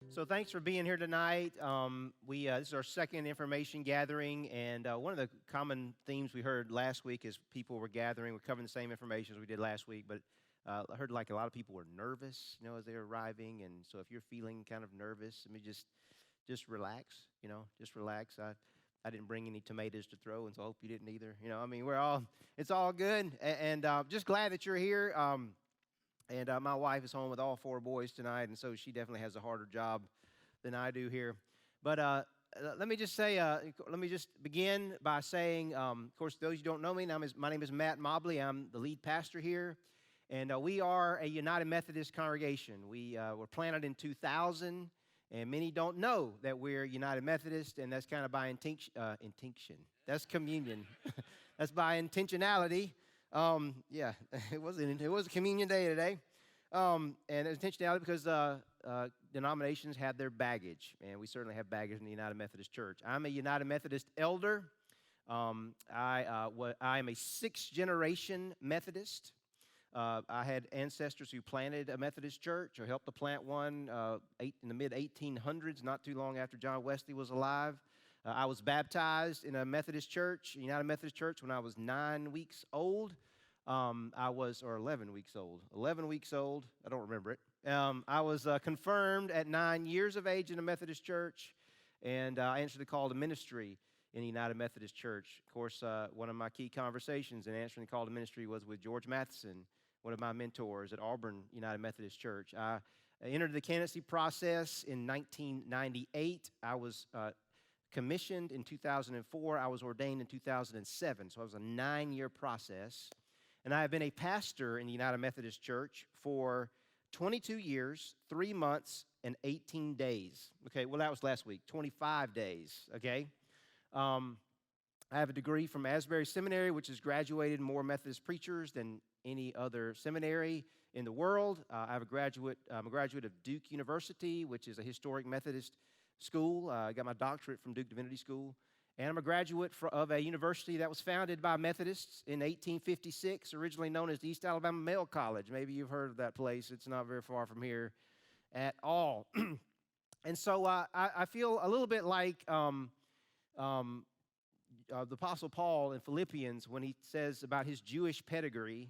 So thanks for being here tonight. This is our second information gathering, and one of the common themes we heard last week is people were gathering. We're covering the same information as we did last week, but I heard like a lot of people were nervous, as they were arriving. And so if you're feeling kind of nervous, let me just relax. Just relax. I didn't bring any tomatoes to throw, and so I hope you didn't either. It's all good, and just glad that you're here. And my wife is home with all four boys tonight, and so she definitely has a harder job than I do here. But let me just begin by saying, of course, those who don't know me, my name is Matt Mobley. I'm the lead pastor here, and we are a United Methodist congregation. We were planted in 2000, and many don't know that we're United Methodist, and that's kind of by intention. That's communion. That's by intentionality. Yeah, it was a communion day today, and it's intentionality because denominations have their baggage, and we certainly have baggage in the United Methodist Church. I'm a United Methodist elder. I am a sixth-generation Methodist. I had ancestors who planted a Methodist church or helped to plant one in the mid-1800s, not too long after John Wesley was alive. I was baptized in a Methodist church, United Methodist Church, when I was 9 weeks old. 11 weeks old. 11 weeks old. I don't remember it. I was confirmed at 9 years of age in a Methodist church, and I answered the call to ministry in the United Methodist Church. Of course, one of my key conversations in answering the call to ministry was with George Matheson, one of my mentors at Auburn United Methodist Church. I entered the candidacy process in 1998. I was commissioned in 2004. I was ordained in 2007, so it was a 9-year process. And I have been a pastor in the United Methodist Church for 22 years, 3 months, and 18 days. Okay, well, that was last week, 25 days, okay? I have a degree from Asbury Seminary, which has graduated more Methodist preachers than any other seminary in the world. I'm a graduate of Duke University, which is a historic Methodist school. I got my doctorate from Duke Divinity School. And I'm a graduate of a university that was founded by Methodists in 1856, originally known as the East Alabama Male College. Maybe you've heard of that place. It's not very far from here at all. And so I feel a little bit like the Apostle Paul in Philippians when he says about his Jewish pedigree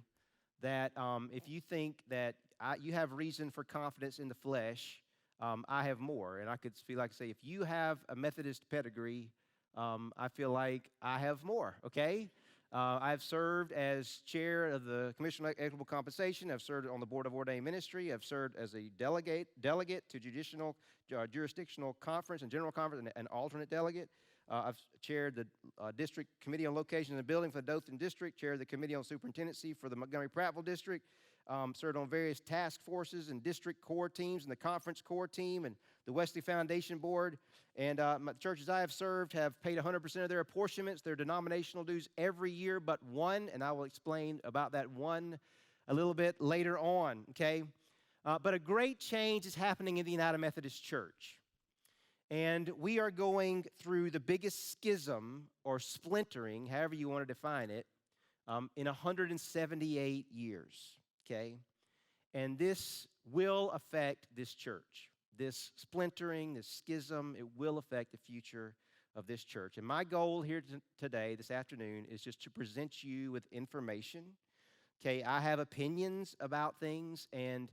that if you think that you have reason for confidence in the flesh, I have more. And I could feel like say, if you have a Methodist pedigree, I feel like I have more, okay? I've served as chair of the Commission on Equitable Compensation. I've served on the Board of Ordained Ministry. I've served as a delegate to jurisdictional conference and general conference, and an alternate delegate. I've chaired the District Committee on Location and Building for the Dothan District, chaired the Committee on Superintendency for the Montgomery-Prattville District, served on various task forces and district core teams and the conference core team and the Wesley Foundation Board. And the churches I have served have paid 100% of their apportionments, their denominational dues every year but one, and I will explain about that one a little bit later on, okay? But a great change is happening in the United Methodist Church. And we are going through the biggest schism or splintering, however you want to define it, in 178 years, okay? And this will affect this church. This splintering, this schism, it will affect the future of this church. And my goal here today, this afternoon, is just to present you with information. Okay, I have opinions about things, and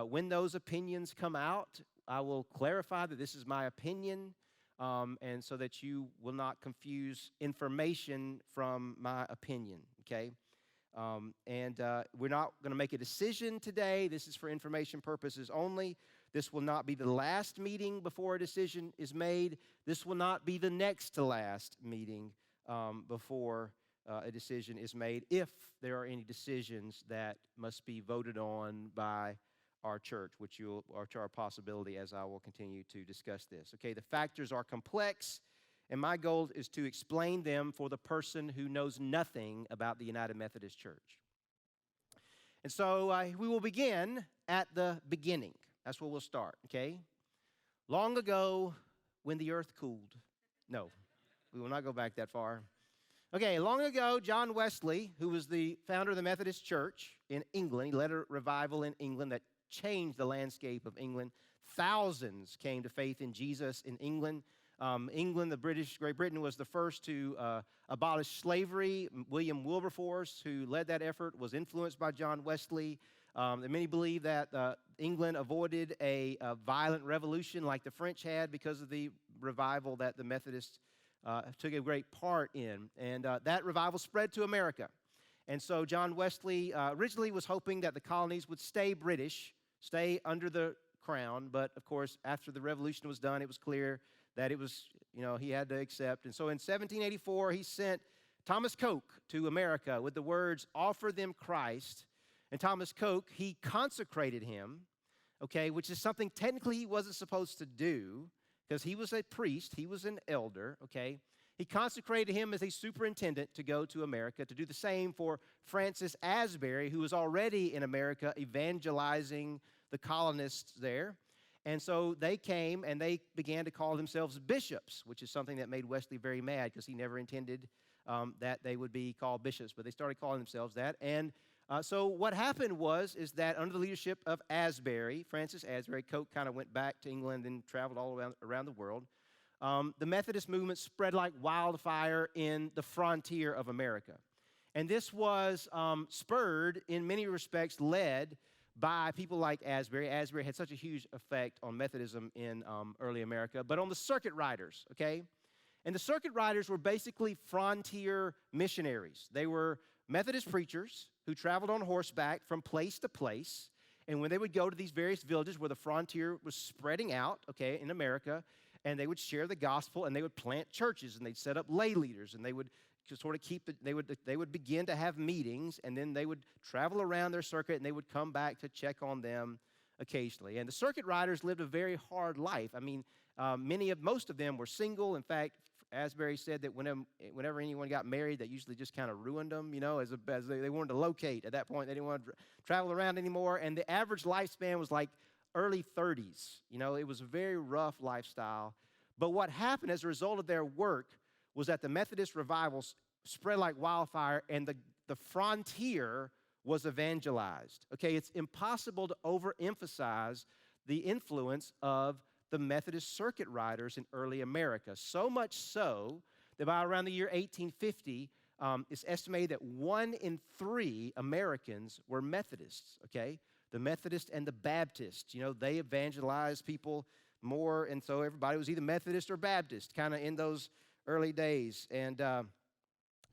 when those opinions come out, I will clarify that this is my opinion, and so that you will not confuse information from my opinion, okay? We're not going to make a decision today. This is for information purposes only. This will not be the last meeting before a decision is made. This will not be the next to last meeting before a decision is made, if there are any decisions that must be voted on by our church, which are to our possibility as I will continue to discuss this. Okay, the factors are complex, and my goal is to explain them for the person who knows nothing about the United Methodist Church. And so we will begin at the beginning. That's where we'll start, okay? Long ago, when the earth cooled. No, we will not go back that far. Okay, long ago, John Wesley, who was the founder of the Methodist Church in England, he led a revival in England that changed the landscape of England. Thousands came to faith in Jesus in England. Great Britain was the first to abolish slavery. William Wilberforce, who led that effort, was influenced by John Wesley. And many believe that England avoided a violent revolution like the French had because of the revival that the Methodists took a great part in. And that revival spread to America. And so John Wesley originally was hoping that the colonies would stay British, stay under the crown. But, of course, after the revolution was done, it was clear that it was, he had to accept. And so in 1784, he sent Thomas Coke to America with the words, "Offer them Christ." And Thomas Coke, he consecrated him, okay, which is something technically he wasn't supposed to do because he was a priest, he was an elder, okay. He consecrated him as a superintendent to go to America, to do the same for Francis Asbury, who was already in America evangelizing the colonists there. And so they came and they began to call themselves bishops, which is something that made Wesley very mad because he never intended that they would be called bishops, but they started calling themselves that. And so what happened is that under the leadership of Francis Asbury, Coke kind of went back to England and traveled all around the world. The Methodist movement spread like wildfire in the frontier of America. And this was spurred, in many respects, led by people like Asbury. Asbury had such a huge effect on Methodism in early America, but on the circuit riders, okay? And the circuit riders were basically frontier missionaries. They were Methodist preachers who traveled on horseback from place to place. And when they would go to these various villages where the frontier was spreading out, okay, in America, and they would share the gospel, and they would plant churches, and they'd set up lay leaders, and they would sort of they would begin to have meetings, and then they would travel around their circuit, and they would come back to check on them occasionally. And the circuit riders lived a very hard life. I mean, most of them were single. In fact, Asbury said that whenever anyone got married, that usually just kind of ruined them, as they wanted to locate. At that point, they didn't want to travel around anymore, and the average lifespan was like early 30s. It was a very rough lifestyle. But what happened as a result of their work was that the Methodist revivals spread like wildfire, and the frontier was evangelized. Okay, it's impossible to overemphasize the influence of the Methodist circuit riders in early America. So much so that by around the year 1850, it's estimated that 1 in 3 Americans were Methodists, okay? The Methodists and the Baptists, they evangelized people more, and so everybody was either Methodist or Baptist, kind of in those early days. And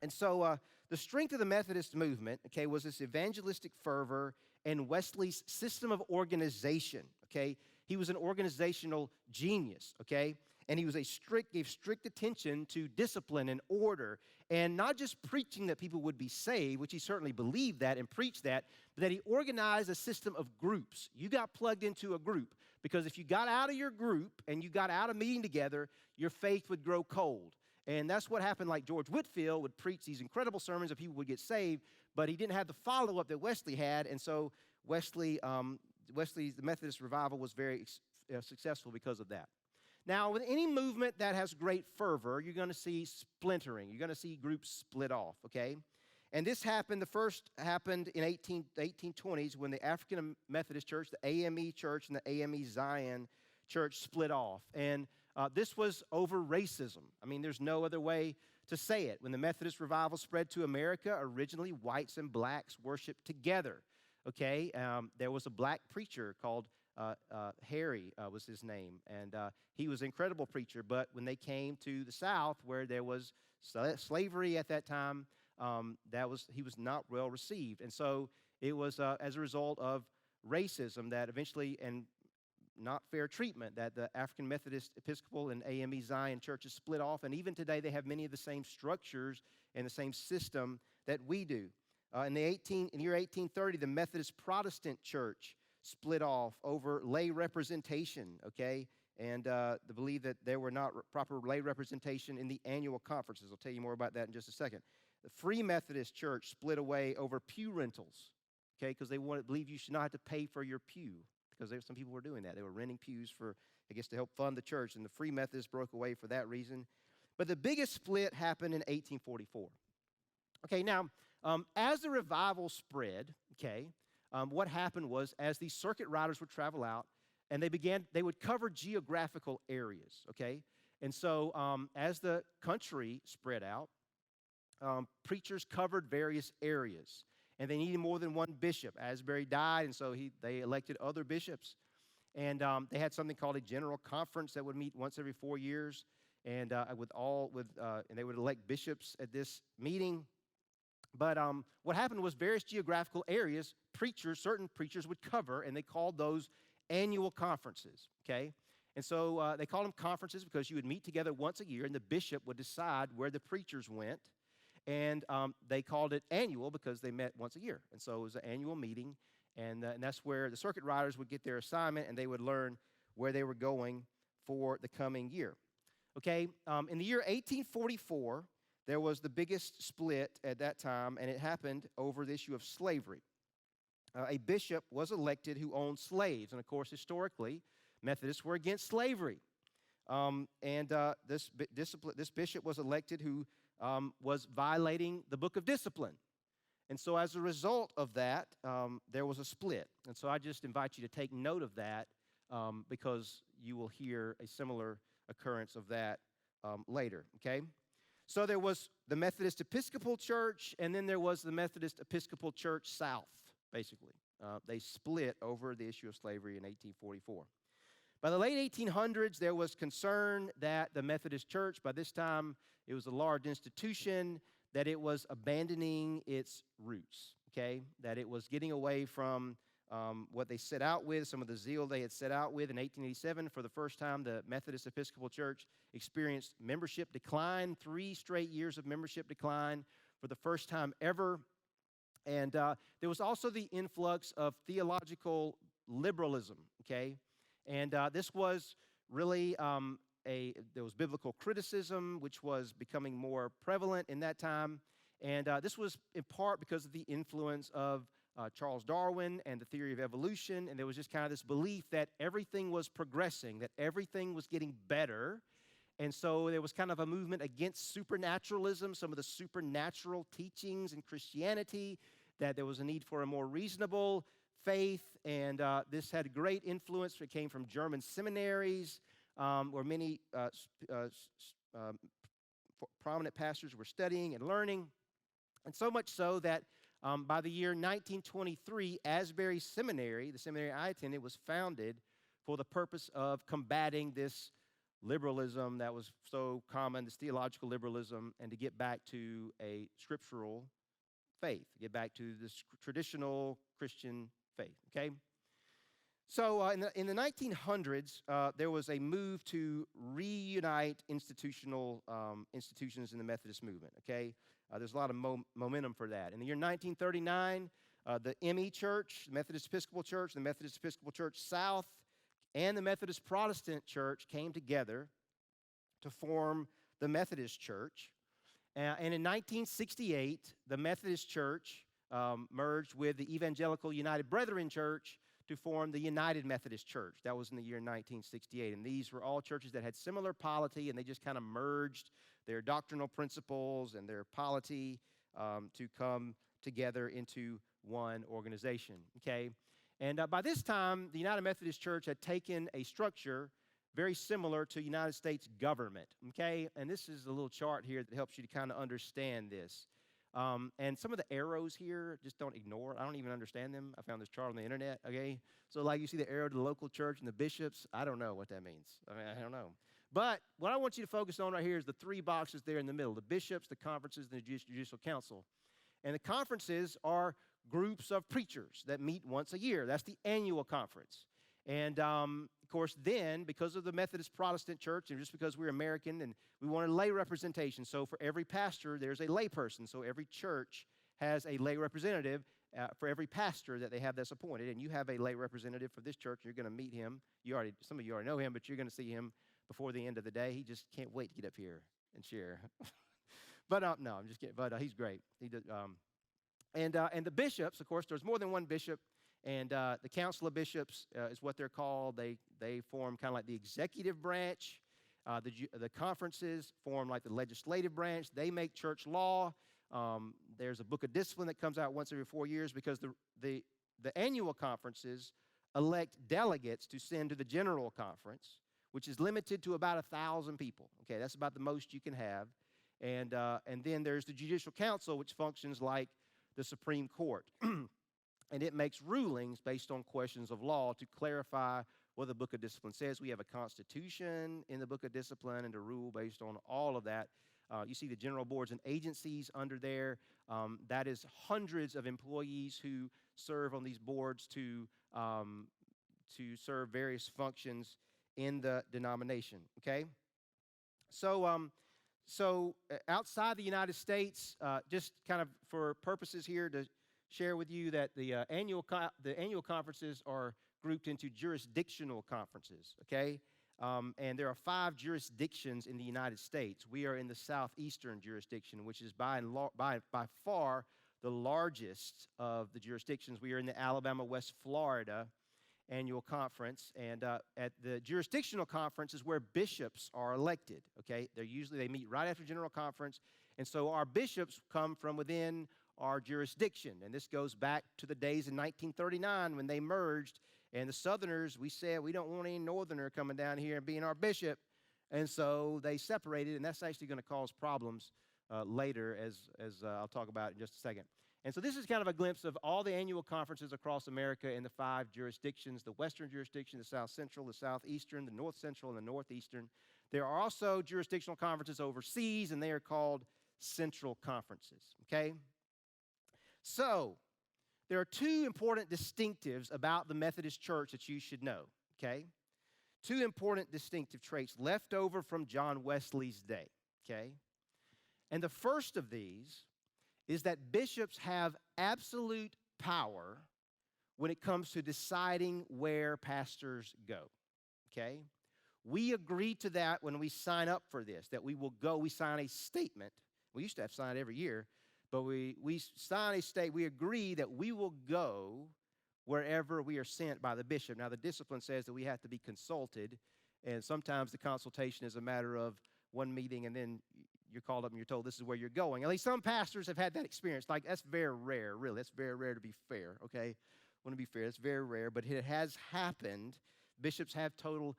so the strength of the Methodist movement, okay, was this evangelistic fervor and Wesley's system of organization, okay? He was an organizational genius, okay? And he was gave strict attention to discipline and order, and not just preaching that people would be saved, which he certainly believed that and preached that, but that he organized a system of groups. You got plugged into a group, because if you got out of your group and you got out of meeting together, your faith would grow cold. And that's what happened. Like George Whitefield would preach these incredible sermons that people would get saved, but he didn't have the follow-up that Wesley had, and so Wesley's the Methodist revival was very successful because of that. Now, with any movement that has great fervor, you're going to see splintering. You're going to see groups split off, okay? And this happened, the first happened in the 1820s when the African Methodist Church, the AME Church, and the AME Zion Church split off. And this was over racism. I mean, there's no other way to say it. When the Methodist revival spread to America, originally whites and blacks worshiped together, okay? There was a black preacher called Harry was his name, and he was an incredible preacher. But when they came to the South, where there was slavery at that time, he was not well received. And so it was as a result of racism that eventually, and not fair treatment, that the African Methodist Episcopal and AME Zion churches split off. And even today, they have many of the same structures and the same system that we do. In the year 1830, the Methodist Protestant Church split off over lay representation, okay? And they believe that there were not proper lay representation in the annual conferences. I'll tell you more about that in just a second. The Free Methodist Church split away over pew rentals, okay? Because they believe you should not have to pay for your pew, because some people were doing that. They were renting pews to help fund the church, and the Free Methodists broke away for that reason. But the biggest split happened in 1844. Okay, now, as the revival spread, okay, what happened was, as these circuit riders would travel out, and they would cover geographical areas, okay? And so as the country spread out, preachers covered various areas, and they needed more than one bishop. Asbury died, and so they elected other bishops. And they had something called a general conference that would meet once every 4 years, and and they would elect bishops at this meeting. But what happened was various geographical areas, certain preachers would cover, and they called those annual conferences, okay? And so they called them conferences because you would meet together once a year, and the bishop would decide where the preachers went. And they called it annual because they met once a year. And so it was an annual meeting, and that's where the circuit riders would get their assignment, and they would learn where they were going for the coming year. Okay, in the year 1844, there was the biggest split at that time, and it happened over the issue of slavery. A bishop was elected who owned slaves, and of course, historically, Methodists were against slavery. This bishop was elected who was violating the book of discipline. And so as a result of that, there was a split. And so I just invite you to take note of that because you will hear a similar occurrence of that later, okay? So there was the Methodist Episcopal Church, and then there was the Methodist Episcopal Church South, basically. They split over the issue of slavery in 1844. By the late 1800s, there was concern that the Methodist Church, by this time, it was a large institution, that it was abandoning its roots, okay? That it was getting away from what they set out with, some of the zeal they had set out with. In 1887, for the first time, the Methodist Episcopal Church experienced membership decline, 3 straight years of membership decline for the first time ever. And there was also the influx of theological liberalism, okay? And this was really there was biblical criticism, which was becoming more prevalent in that time. And this was in part because of the influence of Charles Darwin and the theory of evolution. And there was just kind of this belief that everything was progressing, that everything was getting better. And so there was kind of a movement against supernaturalism, some of the supernatural teachings in Christianity, that there was a need for a more reasonable faith. And this had great influence. It came from German seminaries, where many prominent pastors were studying and learning. And so much so that by the year 1923, Asbury Seminary, the seminary I attended, was founded for the purpose of combating this liberalism that was so common, this theological liberalism, and to get back to a scriptural faith, get back to this traditional Christian faith, okay? So in the 1900s, there was a move to reunite institutions in the Methodist movement, okay? There's a lot of momentum for that. In the year 1939, the ME Church, the Methodist Episcopal Church, the Methodist Episcopal Church South, and the Methodist Protestant Church came together to form the Methodist Church. And in 1968, the Methodist Church merged with the Evangelical United Brethren Church to form the United Methodist Church. That was in the year 1968. And these were all churches that had similar polity, and they just kind of merged their doctrinal principles and their polity to come together into one organization, okay? And by this time, the United Methodist Church had taken a structure very similar to United States government, okay? And this is a little chart here that helps you to kind of understand this. And some of the arrows here, just don't ignore. I don't even understand them. I found this chart on the internet, okay? So like you see the arrow to the local church and the bishops. I don't know what that means. I don't know. But what I want you to focus on right here is the 3 boxes there in the middle, the bishops, the conferences, and the judicial council. And the conferences are groups of preachers that meet once a year. That's the annual conference. And, of course, then, because of the Methodist Protestant Church, and just because we're American, and we wanted lay representation, so for every pastor, there's a lay person. So every church has a lay representative for every pastor that they have that's appointed. And you have a lay representative for this church. You're going to meet him. Some of you already know him, but you're going to see him before the end of the day. He just can't wait to get up here and share. But no, I'm just kidding. But he's great. He does, and the bishops, of course, there's more than one bishop. And the Council of Bishops is what they're called. They form kind of like the executive branch. The conferences form like the legislative branch. They make church law. There's a book of discipline that comes out once every 4 years because the annual conferences elect delegates to send to the General Conference, which is limited to about 1,000 people. Okay, that's about the most you can have. And then there's the Judicial Council, which functions like the Supreme Court. And it makes rulings based on questions of law to clarify what the Book of Discipline says. We have a constitution in the Book of Discipline and a rule based on all of that. You see the general boards and agencies under there. That is hundreds of employees who serve on these boards to serve various functions in the denomination. Okay, so outside the United States, just kind of for purposes here to share with you that the annual conferences are grouped into jurisdictional conferences. Okay. And there are 5 jurisdictions in the United States. We are in the southeastern jurisdiction, which is by far the largest of the jurisdictions. We are in the Alabama-West Florida annual conference, and at the jurisdictional conference is where bishops are elected. Okay, they meet right after general conference, and so our bishops come from within our jurisdiction, and this goes back to the days in 1939 when they merged. And the Southerners, we said, we don't want any Northerner coming down here and being our bishop. And so they separated, and that's actually going to cause problems later, as I'll talk about in just a second. And so this is kind of a glimpse of all the annual conferences across America in the 5 jurisdictions: the Western jurisdiction, the South Central, the Southeastern, the North Central, and the Northeastern. There are also jurisdictional conferences overseas, and they are called central conferences. Okay? So there are 2 important distinctives about the Methodist Church that you should know, okay? 2 important distinctive traits left over from John Wesley's day, okay? And the first of these is that bishops have absolute power when it comes to deciding where pastors go, okay? We agree to that when we sign up for this, that we will go. We sign a statement. We used to have to sign it every year. But we sign a statement. We agree that we will go wherever we are sent by the bishop. Now, the discipline says that we have to be consulted, and sometimes the consultation is a matter of one meeting, and then you're called up and you're told this is where you're going. At least some pastors have had that experience. Like, that's very rare, really. That's very rare, to be fair, okay? I want to be fair. It's very rare, but it has happened. Bishops have total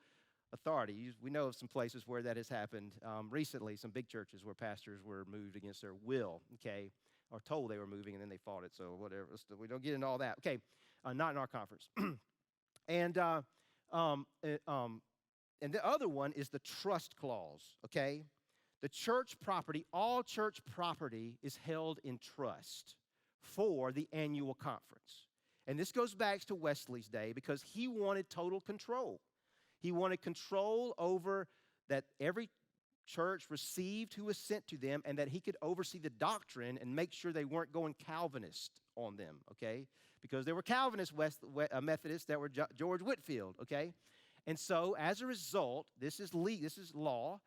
authority. We know of some places where that has happened recently, some big churches where pastors were moved against their will, okay, or told they were moving, and then they fought it, so whatever. We don't get into all that. Okay, not in our conference. And the other one is the trust clause, okay? The church property, all church property is held in trust for the annual conference. And this goes back to Wesley's day because he wanted total control. He wanted control over that every church received who was sent to them, and that he could oversee the doctrine and make sure they weren't going Calvinist on them, okay? Because there were Calvinist Methodists that were George Whitefield, okay? And so as a result, this is law,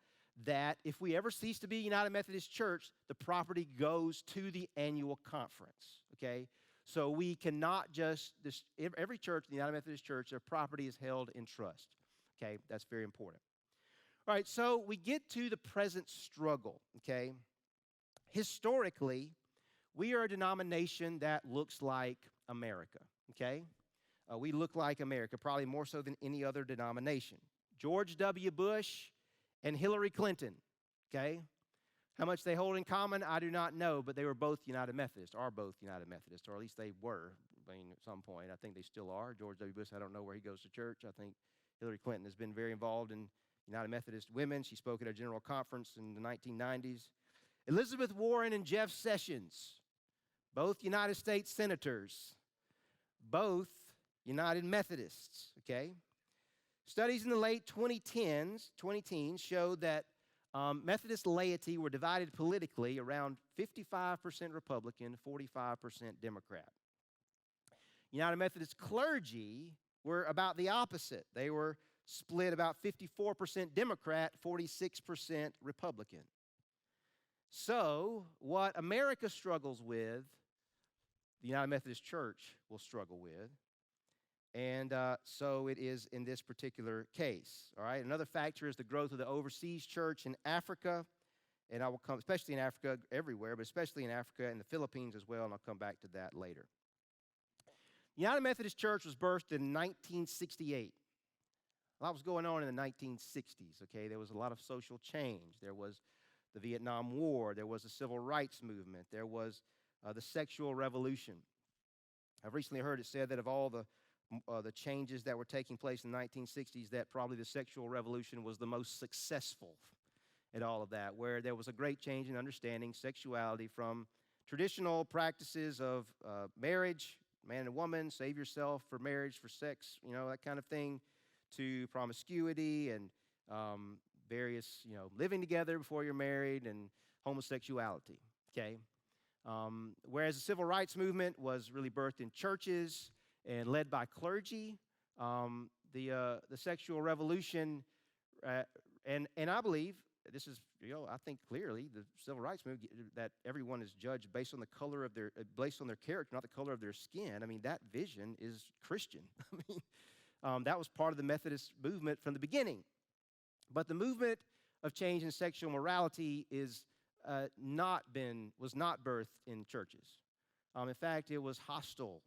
that if we ever cease to be United Methodist Church, the property goes to the annual conference, okay? So we cannot every church, the United Methodist Church, their property is held in trust. Okay, that's very important. All right, so we get to the present struggle, okay? Historically, we are a denomination that looks like America, okay? We look like America, probably more so than any other denomination. George W. Bush and Hillary Clinton, okay? How much they hold in common, I do not know, but they were both United Methodists, or at least they were, at some point. I think they still are. George W. Bush, I don't know where he goes to church. I think Hillary Clinton has been very involved in United Methodist Women. She spoke at a general conference in the 1990s. Elizabeth Warren and Jeff Sessions, both United States senators, both United Methodists, okay? Studies in the late 2010s showed that Methodist laity were divided politically around 55% Republican, 45% Democrat. United Methodist clergy were about the opposite. They were split about 54% Democrat, 46% Republican. So what America struggles with, the United Methodist Church will struggle with. And so it is in this particular case. All right. Another factor is the growth of the overseas church in Africa. And I will come, especially in Africa, everywhere, but especially in Africa and the Philippines as well, and I'll come back to that later. United Methodist Church was birthed in 1968. A lot was going on in the 1960s, okay? There was a lot of social change. There was the Vietnam War. There was the Civil Rights Movement. There was the sexual revolution. I've recently heard it said that of all the changes that were taking place in the 1960s, that probably the sexual revolution was the most successful at all of that, where there was a great change in understanding sexuality from traditional practices of marriage, man and woman, save yourself for marriage, for sex, that kind of thing, to promiscuity and various, living together before you're married and homosexuality, okay? Whereas the civil rights movement was really birthed in churches and led by clergy, the sexual revolution, and I believe this is, I think clearly the civil rights movement, that everyone is judged based on the color of based on their character, not the color of their skin. I mean, that vision is Christian. I mean, that was part of the Methodist movement from the beginning. But the movement of change in sexual morality was not birthed in churches. In fact, it was hostile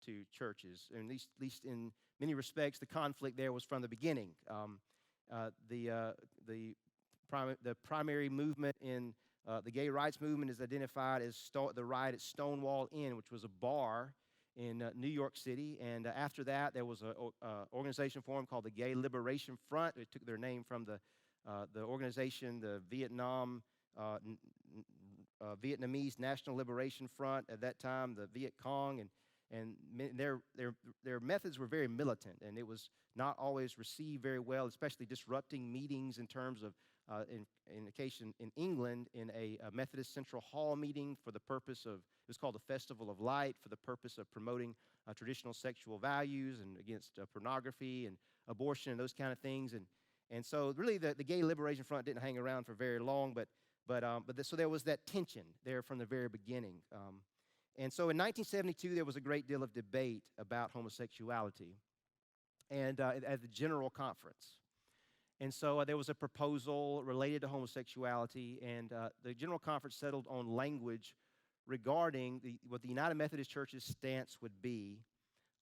to churches, and at least in many respects, the conflict there was from the beginning. The primary movement in the gay rights movement is identified as the riot at Stonewall Inn, which was a bar in New York City. And after that, there was an organization formed called the Gay Liberation Front. It took their name from the organization, the Vietnamese National Liberation Front at that time, the Viet Cong, and their methods were very militant, and it was not always received very well, especially disrupting meetings in terms of, in occasion in England, in a Methodist Central Hall meeting for the purpose of, it was called the Festival of Light, for the purpose of promoting traditional sexual values and against pornography and abortion and those kind of things. And so really the Gay Liberation Front didn't hang around for very long, so there was that tension there from the very beginning. And so in 1972, there was a great deal of debate about homosexuality and at the General Conference. And so there was a proposal related to homosexuality, and the General Conference settled on language regarding what the United Methodist Church's stance would be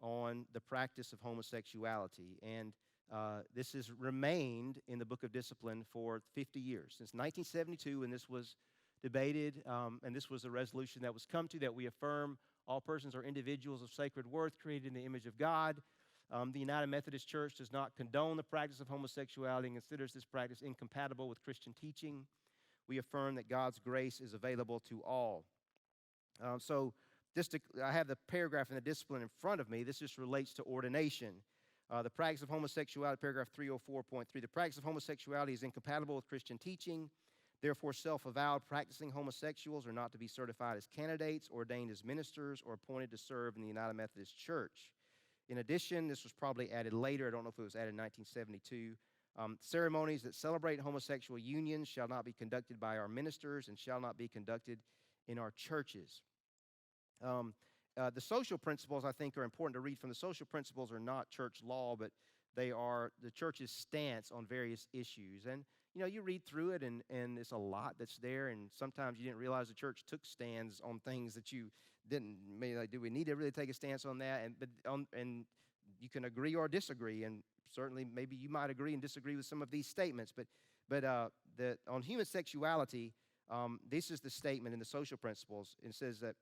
on the practice of homosexuality. And this has remained in the Book of Discipline for 50 years, since 1972, when this was debated, and this was a resolution that was come to, that we affirm all persons are individuals of sacred worth, created in the image of God. The United Methodist Church does not condone the practice of homosexuality and considers this practice incompatible with Christian teaching. We affirm that God's grace is available to all. I have the paragraph in the discipline in front of me. This just relates to ordination. The practice of homosexuality, paragraph 304.3, the practice of homosexuality is incompatible with Christian teaching. Therefore, self-avowed practicing homosexuals are not to be certified as candidates, ordained as ministers, or appointed to serve in the United Methodist Church. In addition, this was probably added later. I don't know if it was added in 1972. Ceremonies that celebrate homosexual unions shall not be conducted by our ministers and shall not be conducted in our churches. The social principles, I think, are important to read from. The social principles are not church law, but they are the church's stance on various issues. And, you read through it, and it's a lot that's there, and sometimes you didn't realize the church took stands on things that you didn't. Maybe like, do we need to really take a stance on that? And you can agree or disagree, and certainly maybe you might agree and disagree with some of these statements. But on human sexuality, this is the statement in the social principles. It says that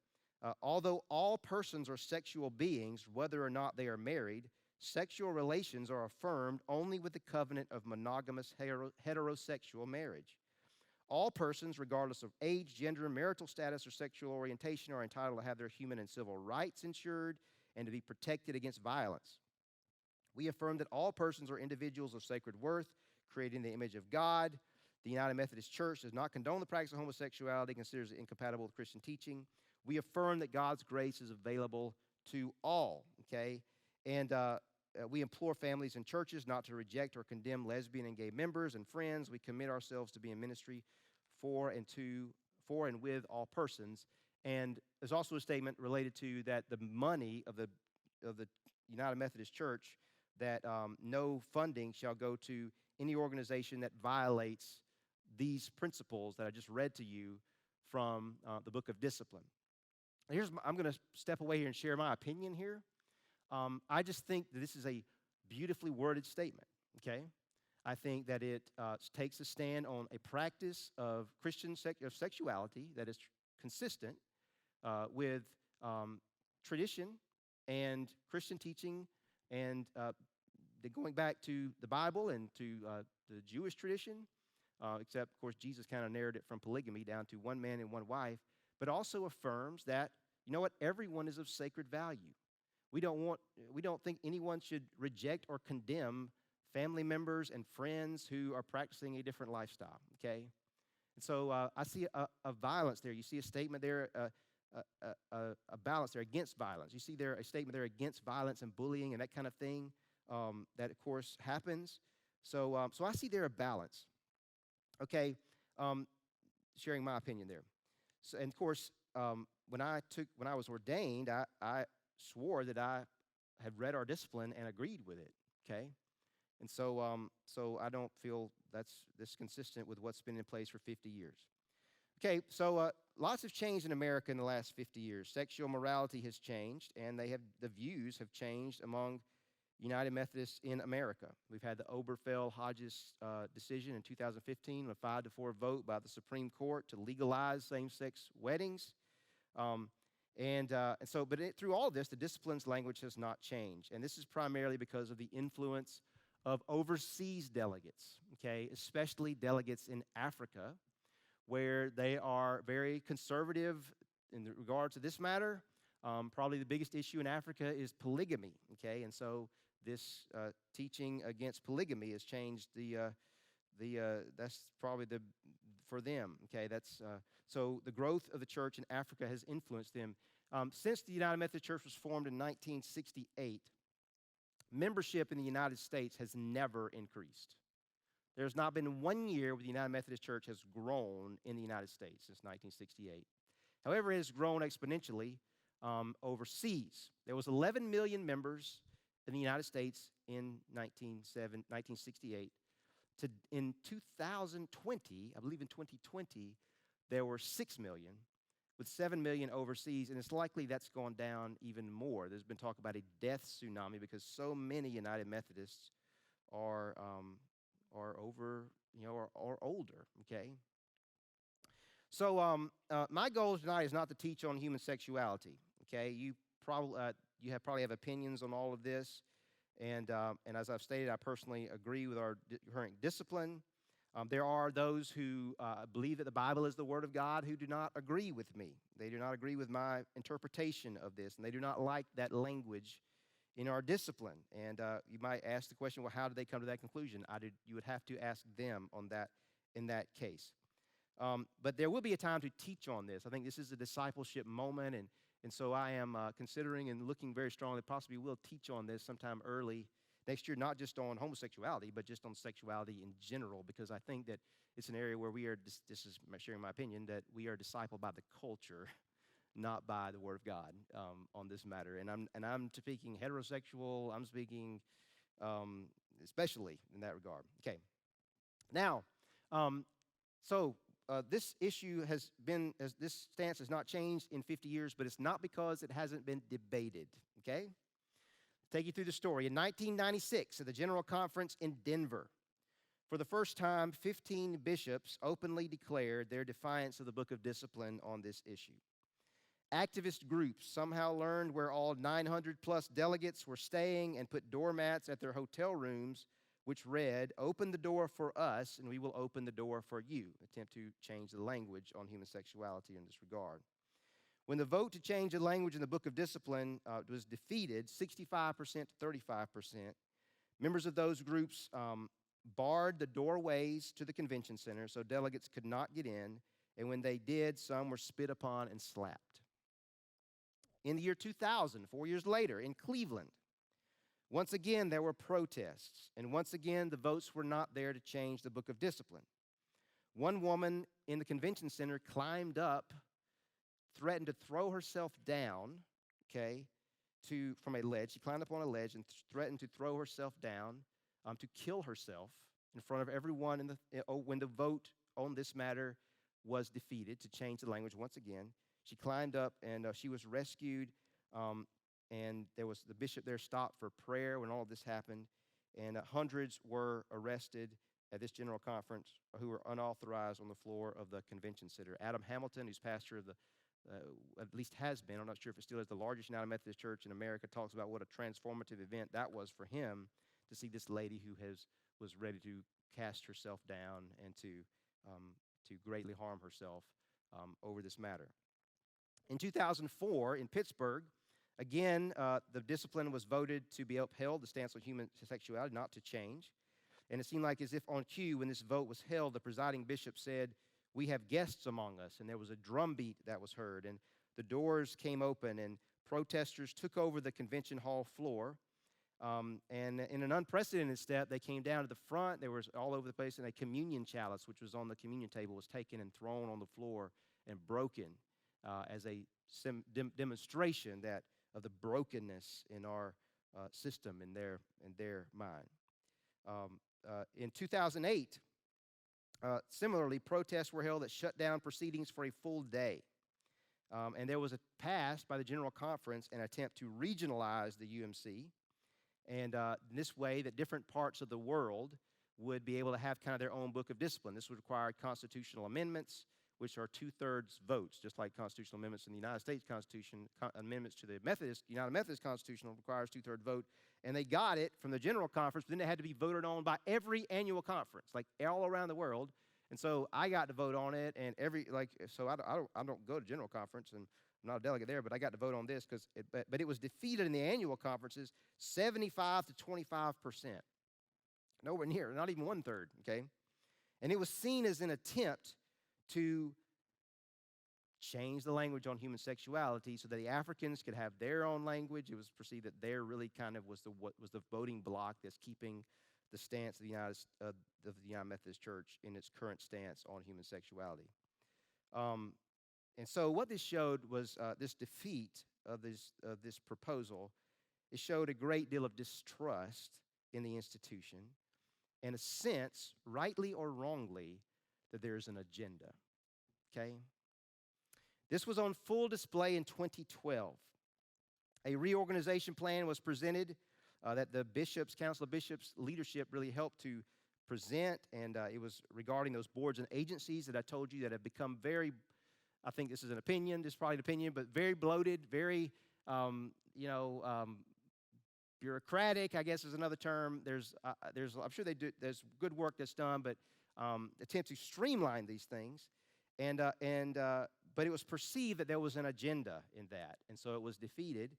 although all persons are sexual beings, whether or not they are married, sexual relations are affirmed only with the covenant of monogamous heterosexual marriage. All persons, regardless of age, gender, marital status, or sexual orientation, are entitled to have their human and civil rights ensured and to be protected against violence. We affirm that all persons are individuals of sacred worth, created in the image of God. The United Methodist Church does not condone the practice of homosexuality, considers it incompatible with Christian teaching. We affirm that God's grace is available to all, okay? And we implore families and churches not to reject or condemn lesbian and gay members and friends. We commit ourselves to be in ministry for and with all persons. And there's also a statement related to that the money of the United Methodist Church, that no funding shall go to any organization that violates these principles that I just read to you from the Book of Discipline. I'm going to step away here and share my opinion here. I just think that this is a beautifully worded statement, okay? I think that it takes a stand on a practice of Christian of sexuality that is consistent with tradition and Christian teaching and going back to the Bible and to the Jewish tradition, except, of course, Jesus kind of narrowed it from polygamy down to one man and one wife, but also affirms that, you know what, everyone is of sacred value. We don't think anyone should reject or condemn family members and friends who are practicing a different lifestyle, okay? And so I see a violence there. You see a statement there, a balance there against violence. You see there a statement there against violence and bullying and that kind of thing that, of course, happens. So I see there a balance, okay? Sharing my opinion there. So, and, of course, when I was ordained, I swore that I had read our discipline and agreed with it, okay? And so I don't feel that's consistent with what's been in place for 50 years. Okay, so lots have changed in America in the last 50 years. Sexual morality has changed, and the views have changed among United Methodists in America. We've had the Obergefell-Hodges decision in 2015, a 5-4 vote by the Supreme Court to legalize same-sex weddings. Through all this, the discipline's language has not changed, and this is primarily because of the influence of overseas delegates, okay, especially delegates in Africa, where they are very conservative in regard to this matter. Probably the biggest issue in Africa is polygamy, okay, and so this teaching against polygamy has changed that's probably for them, okay. So the growth of the church in Africa has influenced them. Since the United Methodist Church was formed in 1968, membership in the United States has never increased. There's not been 1 year where the United Methodist Church has grown in the United States since 1968. However, it has grown exponentially overseas. There was 11 million members in the United States in 1968. In 2020, I believe in 2020, there were 6 million, with 7 million overseas, and it's likely that's gone down even more. There's been talk about a death tsunami because so many United Methodists are over, or older, okay? So my goal tonight is not to teach on human sexuality, okay? You probably have opinions on all of this, and as I've stated, I personally agree with our current discipline. There are those who believe that the Bible is the Word of God who do not agree with me. They do not agree with my interpretation of this, and they do not like that language in our discipline. And you might ask the question, well, how did they come to that conclusion? You would have to ask them on that in that case. But there will be a time to teach on this. I think this is a discipleship moment, and so I am considering and looking very strongly, possibly will teach on this sometime early next year, not just on homosexuality, but just on sexuality in general, because I think that it's an area where we are, this is sharing my opinion, that we are discipled by the culture, not by the Word of God on this matter. And I'm speaking heterosexual, I'm speaking especially in that regard. Okay. Now, this issue this stance has not changed in 50 years, but it's not because it hasn't been debated, okay? Take you through the story. In 1996, at the General Conference in Denver, for the first time, 15 bishops openly declared their defiance of the Book of Discipline on this issue. Activist groups somehow learned where all 900-plus delegates were staying and put doormats at their hotel rooms, which read, "Open the door for us, and we will open the door for you," attempt to change the language on human sexuality in this regard. When the vote to change the language in the Book of Discipline was defeated, 65% to 35%, members of those groups barred the doorways to the convention center so delegates could not get in, and when they did, some were spit upon and slapped. In the year 2000, 4 years later, in Cleveland, once again there were protests, and once again the votes were not there to change the Book of Discipline. One woman in the convention center climbed up, threatened to throw herself down, okay, from a ledge. She climbed up on a ledge and threatened to throw herself down to kill herself in front of everyone when the vote on this matter was defeated to change the language once again. She climbed up and she was rescued. and there was the bishop there stopped for prayer when all of this happened, and hundreds were arrested at this general conference who were unauthorized on the floor of the convention center. Adam Hamilton, who's pastor of the, at least has been, I'm not sure if it still is, the largest United Methodist Church in America, talks about what a transformative event that was for him to see this lady who was ready to cast herself down and to greatly harm herself over this matter. In 2004, in Pittsburgh, again, the discipline was voted to be upheld, the stance on human sexuality, not to change. And it seemed like as if on cue, when this vote was held, the presiding bishop said, "We have guests among us." And there was a drumbeat that was heard, and the doors came open, and protesters took over the convention hall floor. And in an unprecedented step, they came down to the front. There was all over the place, and a communion chalice, which was on the communion table, was taken and thrown on the floor and broken as a demonstration that of the brokenness in our system in their mind. In 2008, similarly, protests were held that shut down proceedings for a full day. And there was passed by the General Conference an attempt to regionalize the UMC. And this way that different parts of the world would be able to have kind of their own book of discipline. This would require constitutional amendments, which are 2/3 votes, just like constitutional amendments in the United States Constitution. Amendments to the United Methodist Constitution requires 2/3 vote. And they got it from the General Conference, but then it had to be voted on by every annual conference, like all around the world. And so I got to vote on it, and I don't go to General Conference, and I'm not a delegate there, but I got to vote on this but it was defeated in the annual conferences 75 to 25%. Nowhere near, not even 1/3, okay? And it was seen as an attempt to change the language on human sexuality so that the Africans could have their own language. It was perceived that there really kind of was the voting bloc that's keeping the stance of the United Methodist Church in its current stance on human sexuality. And so what this showed was this defeat of this proposal. It showed a great deal of distrust in the institution and a sense, rightly or wrongly, that there's an agenda, okay? This was on full display in 2012. A reorganization plan was presented that the Council of Bishops leadership really helped to present, and it was regarding those boards and agencies that I told you that have become very, I think this is an opinion, this is probably an opinion, but very bloated, very, bureaucratic, I guess is another term. I'm sure there's good work that's done, but attempt to streamline these things. But it was perceived that there was an agenda in that, and so it was defeated.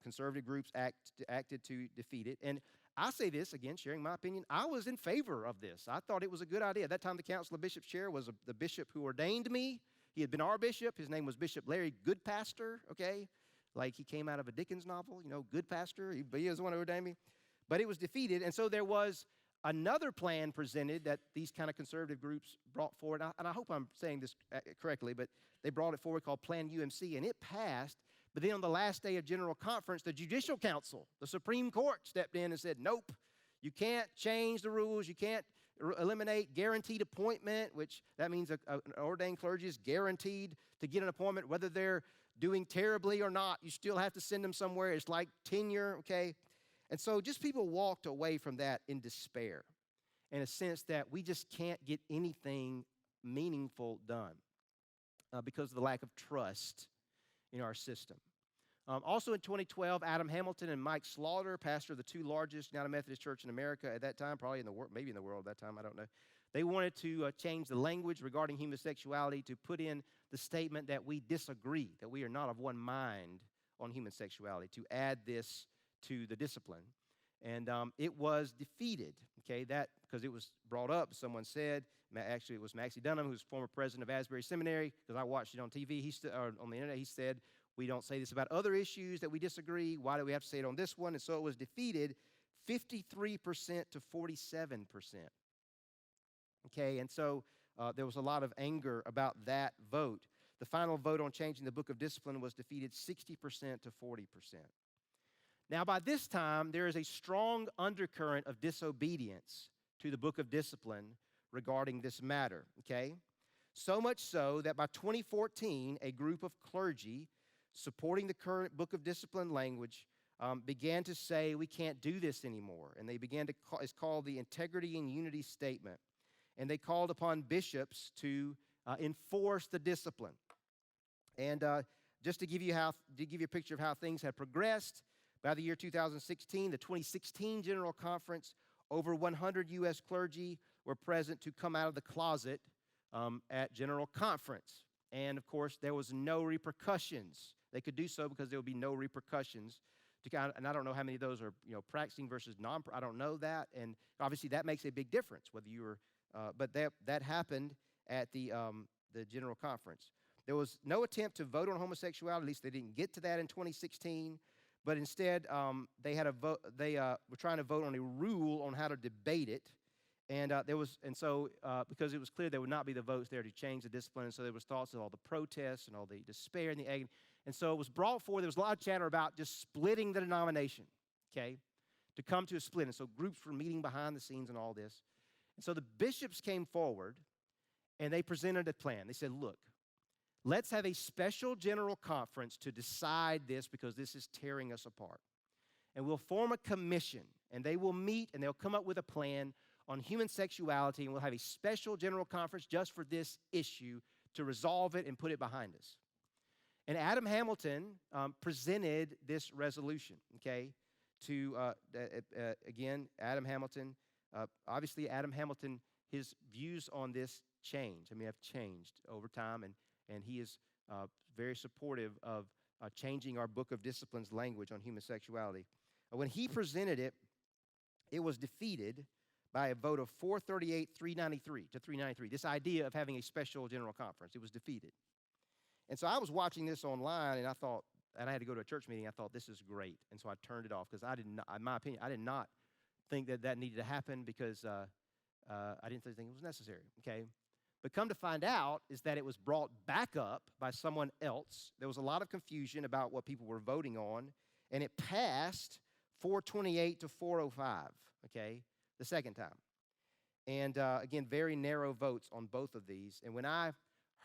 Conservative groups acted to defeat it. And I say this, again, sharing my opinion, I was in favor of this. I thought it was a good idea. At that time, the Council of Bishops chair was the bishop who ordained me. He had been our bishop. His name was Bishop Larry Goodpastor, okay? Like he came out of a Dickens novel, Good Pastor. But he was the one who ordained me. But it was defeated, and so there was another plan presented that these kind of conservative groups brought forward, and I hope I'm saying this correctly, but they brought it forward called Plan UMC, and it passed. But then on the last day of General Conference, the Judicial Council, the Supreme Court, stepped in and said, nope, you can't change the rules, you can't eliminate guaranteed appointment, which that means an ordained clergy is guaranteed to get an appointment, whether they're doing terribly or not. You still have to send them somewhere. It's like tenure, okay? And so just people walked away from that in despair, in a sense that we just can't get anything meaningful done because of the lack of trust in our system. Also in 2012, Adam Hamilton and Mike Slaughter, pastor of the two largest United Methodist Church in America at that time, probably in the world, maybe in the world at that time, I don't know. They wanted to change the language regarding homosexuality to put in the statement that we disagree, that we are not of one mind on human sexuality, to add this to the discipline. And it was defeated, okay, that because it was brought up. Someone said, actually it was Maxie Dunham, who's former president of Asbury Seminary, because I watched it on TV, or on the internet. He said, we don't say this about other issues that we disagree. Why do we have to say it on this one? And so it was defeated 53% to 47%. Okay, and so there was a lot of anger about that vote. The final vote on changing the book of discipline was defeated 60% to 40%. Now, by this time, there is a strong undercurrent of disobedience to the book of discipline regarding this matter, okay? So much so that by 2014, a group of clergy supporting the current book of discipline language, began to say we can't do this anymore. And they began to call, it's called the Integrity and Unity Statement. And they called upon bishops to enforce the discipline. And just to give you a picture of how things had progressed, by the year 2016, the 2016 General Conference, over 100 U.S. clergy were present to come out of the closet at General Conference. And, of course, there was no repercussions. They could do so because there would be no repercussions. And I don't know how many of those are, practicing versus non. I don't know that. And obviously that makes a big difference whether you were. But that happened at the General Conference. There was no attempt to vote on homosexuality. At least they didn't get to that in 2016. But instead, they had a vote. They were trying to vote on a rule on how to debate it. And because it was clear there would not be the votes there to change the discipline, and so there was thoughts of all the protests and all the despair and the agony. And so it was brought forward. There was a lot of chatter about just splitting the denomination, okay, to come to a split. And so groups were meeting behind the scenes and all this. And so the bishops came forward, and they presented a plan. They said, look, let's have a special general conference to decide this because this is tearing us apart. And we'll form a commission, and they will meet, and they'll come up with a plan on human sexuality, and we'll have a special general conference just for this issue to resolve it and put it behind us. And Adam Hamilton presented this resolution, okay, to, again, Adam Hamilton. Obviously, Adam Hamilton, his views on this change. Have changed over time, and he is very supportive of changing our Book of Discipline's language on human sexuality. When he presented it, it was defeated by a vote of 438 to 393. This idea of having a special general conference, it was defeated. And so I was watching this online, and I thought, and I had to go to a church meeting, I thought, this is great. And so I turned it off because I did not, in my opinion, I did not think that needed to happen because I didn't think it was necessary, okay? But come to find out is that it was brought back up by someone else. There was a lot of confusion about what people were voting on, and it passed 428 to 405, okay, the second time. And again, very narrow votes on both of these. And when I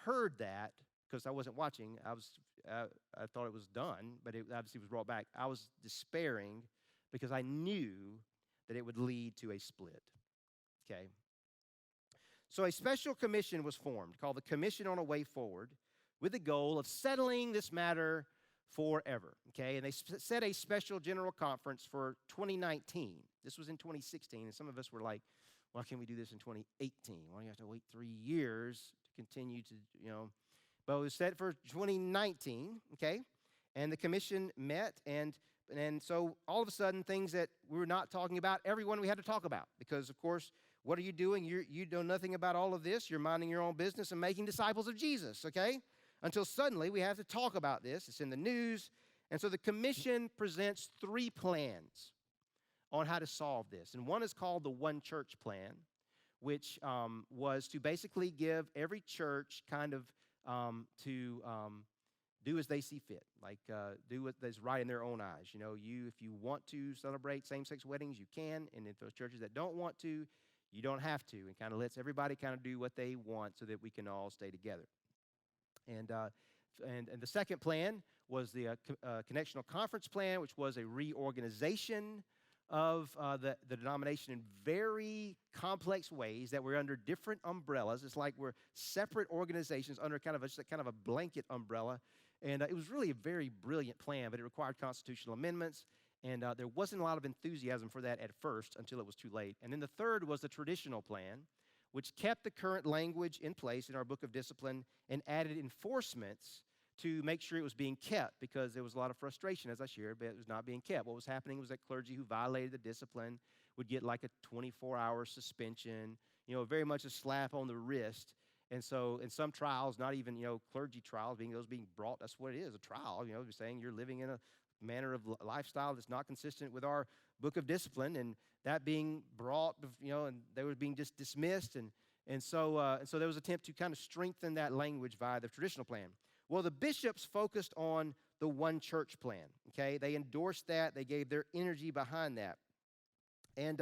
heard that, because I wasn't watching, I thought it was done, but it obviously was brought back. I was despairing because I knew that it would lead to a split, okay? So a special commission was formed called the Commission on a Way Forward with the goal of settling this matter forever, okay? And they set a special general conference for 2019. This was in 2016, and some of us were like, why can't we do this in 2018? Why do you have to wait 3 years to continue to, But it was set for 2019, okay? And the commission met, and so all of a sudden, things that we were not talking about, everyone we had to talk about. Because, of course, what are you doing? You know nothing about all of this. You're minding your own business and making disciples of Jesus, okay? Until suddenly, we have to talk about this. It's in the news. And so the commission presents 3 plans on how to solve this. And one is called the One Church Plan, which was to basically give every church kind of to do as they see fit, like do what is right in their own eyes. If you want to celebrate same-sex weddings, you can, and if those churches that don't want to, you don't have to, and kind of lets everybody kind of do what they want so that we can all stay together. And the second plan was the Connectional Conference Plan, which was a reorganization of the denomination in very complex ways that were under different umbrellas. It's like we're separate organizations under kind of a blanket umbrella. And it was really a very brilliant plan, but it required constitutional amendments. And there wasn't a lot of enthusiasm for that at first until it was too late. And then the third was the traditional plan, which kept the current language in place in our Book of Discipline and added enforcements to make sure it was being kept, because there was a lot of frustration, as I shared, but it was not being kept. What was happening was that clergy who violated the discipline would get like a 24-hour suspension, very much a slap on the wrist. And so in some trials, not even, clergy trials, those being brought, that's what it is, a trial, saying you're living in a manner of lifestyle that's not consistent with our Book of Discipline, and that being brought, and they were being just dismissed. And so there was an attempt to kind of strengthen that language via the traditional plan. Well, the bishops focused on the One Church Plan, okay? They endorsed that. They gave their energy behind that. And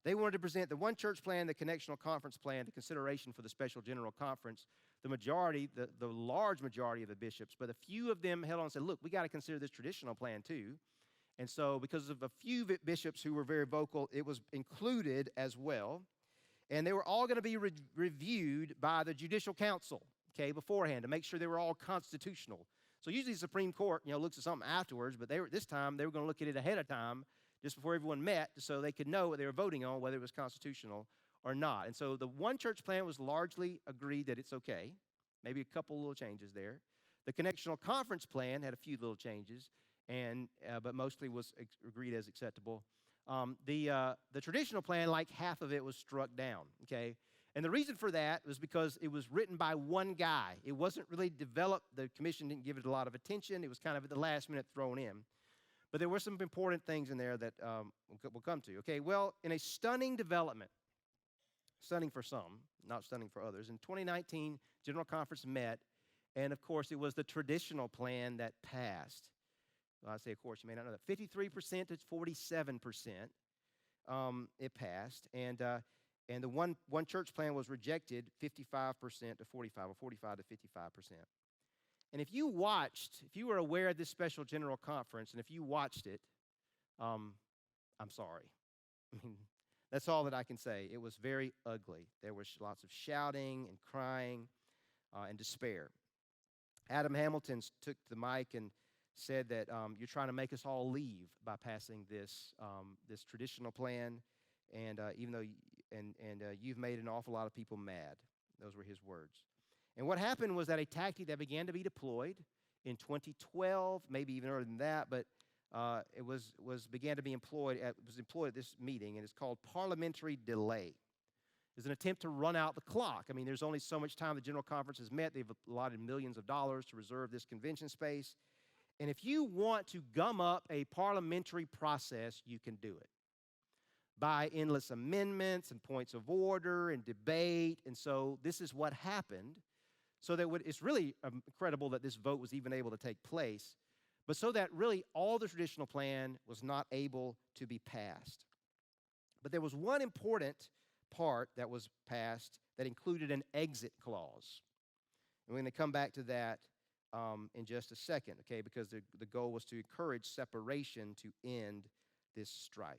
They wanted to present the one church plan, the connectional conference plan, to consideration for the special general conference. The large majority of the bishops, but a few of them held on and said, look, we got to consider this traditional plan too. And so because of a few bishops who were very vocal, it was included as well. And they were all going to be reviewed by the judicial council, okay, beforehand to make sure they were all constitutional. So usually the Supreme Court, looks at something afterwards, but this time they were going to look at it ahead of time, just before everyone met, so they could know what they were voting on, whether it was constitutional or not. And so the one church plan was largely agreed that it's okay, maybe a couple little changes there. The connectional conference plan had a few little changes, but mostly was agreed as acceptable. The traditional plan, like half of it was struck down, okay? And the reason for that was because it was written by one guy. It wasn't really developed. The commission didn't give it a lot of attention. It was kind of at the last minute thrown in. But there were some important things in there that we'll come to. Okay, well, in a stunning development, stunning for some, not stunning for others, in 2019, General Conference met, and of course, it was the traditional plan that passed. Well, I say, of course, you may not know that. 53% to 47%, it passed, and the one church plan was rejected, 55% to 45, or 45 to 55%. And if you were aware of this special general conference, and if you watched it, I'm sorry. I mean, that's all that I can say. It was very ugly. There was lots of shouting and crying and despair. Adam Hamilton took the mic and said that you're trying to make us all leave by passing this traditional plan, and even though you've made an awful lot of people mad. Those were his words. And what happened was that a tactic that began to be deployed in 2012, maybe even earlier than that, but it began to be employed at this meeting, and it's called parliamentary delay. It's an attempt to run out the clock. I mean, there's only so much time the General Conference has met. They've allotted millions of dollars to reserve this convention space. And if you want to gum up a parliamentary process, you can do it by endless amendments and points of order and debate. And so this is what happened. So that it's really incredible that this vote was even able to take place, but so that really all the traditional plan was not able to be passed. But there was one important part that was passed that included an exit clause. And we're going to come back to that in just a second, okay, because the goal was to encourage separation to end this strife.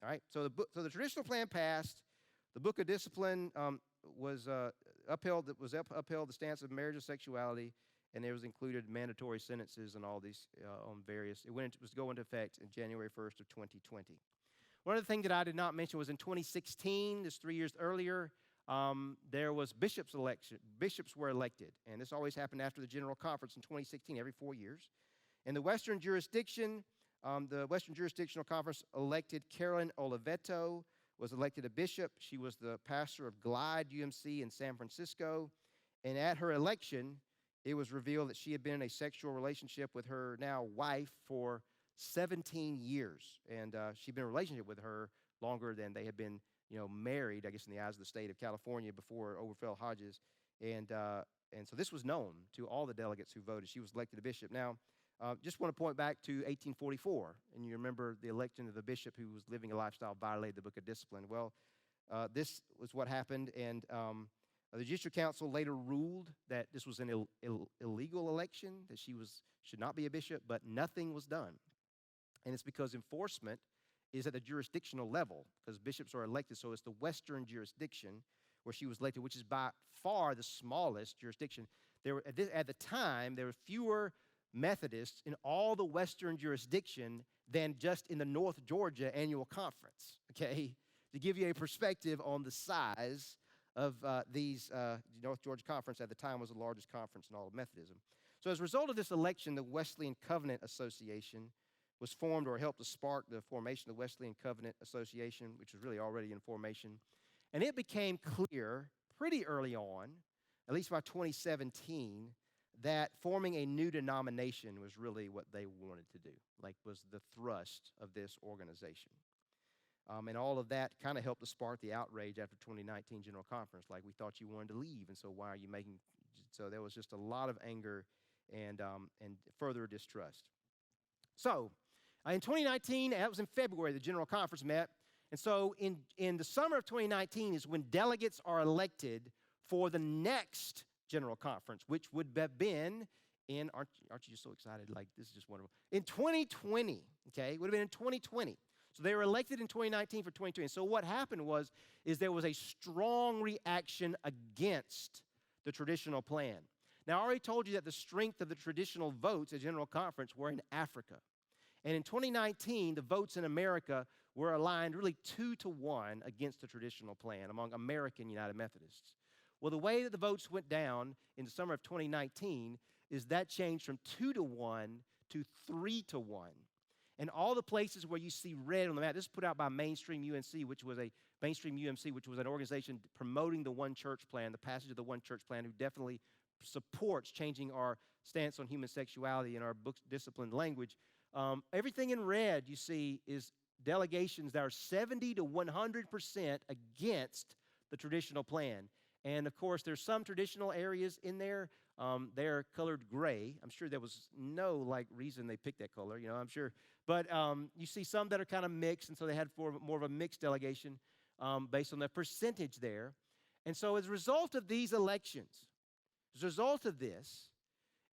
All right, so the traditional plan passed. The Book of Discipline was upheld the stance of marriage and sexuality, and there was included mandatory sentences and all these on various. It was going into effect in January 1st of 2020. One of the things that I did not mention was in 2016, just 3 years earlier, there was bishops' election. Bishops were elected, and this always happened after the General Conference in 2016, every 4 years. In the Western jurisdiction, the Western Jurisdictional Conference elected Carolyn Oliveto, was elected a bishop. She was the pastor of Glide UMC in San Francisco. And at her election, it was revealed that she had been in a sexual relationship with her now wife for 17 years. And she'd been in a relationship with her longer than they had been, married, I guess, in the eyes of the state of California before it overfell Hodges. And so this was known to all the delegates who voted. She was elected a bishop. Now, just want to point back to 1844, and you remember the election of the bishop who was living a lifestyle violated the Book of Discipline. Well, this was what happened, and the Judicial Council later ruled that this was an illegal election, that she should not be a bishop, but nothing was done. And it's because enforcement is at the jurisdictional level, because bishops are elected, so it's the Western jurisdiction where she was elected, which is by far the smallest jurisdiction. At the time, there were fewer Methodists in all the Western jurisdiction than just in the North Georgia Annual Conference, okay? To give you a perspective on the size of these, North Georgia Conference at the time was the largest conference in all of Methodism. So as a result of this election, the Wesleyan Covenant Association was formed, or helped to spark the formation of the Wesleyan Covenant Association, which was really already in formation. And it became clear pretty early on, at least by 2017, that forming a new denomination was really what they wanted to do, was the thrust of this organization. And all of that kind of helped to spark the outrage after 2019 General Conference, we thought you wanted to leave, and so why are you making, so there was just a lot of anger and further distrust. So, in 2019, that was in February, the General Conference met, And so in the summer of 2019 is when delegates are elected for the next General Conference, which would have been in, aren't you just so excited? Like, this is just wonderful. In 2020, okay? It would have been in 2020. So they were elected in 2019 for 2020. So what happened is there was a strong reaction against the traditional plan. Now, I already told you that the strength of the traditional votes at General Conference were in Africa. And in 2019, the votes in America were aligned really 2-1 against the traditional plan among American United Methodists. Well, the way that the votes went down in the summer of 2019 is that changed from 2-1 to 3-1. And all the places where you see red on the map, this is put out by Mainstream UMC, which was an organization promoting the one church plan, the passage of the one church plan, who definitely supports changing our stance on human sexuality in our book's disciplined language. Everything in red you see is delegations that are 70 to 100% against the traditional plan. And of course, there's some traditional areas in there. They're colored gray. I'm sure there was no reason they picked that color, I'm sure. But you see some that are kind of mixed, and so they had more of a mixed delegation based on the percentage there. And so as a result of these elections, as a result of this,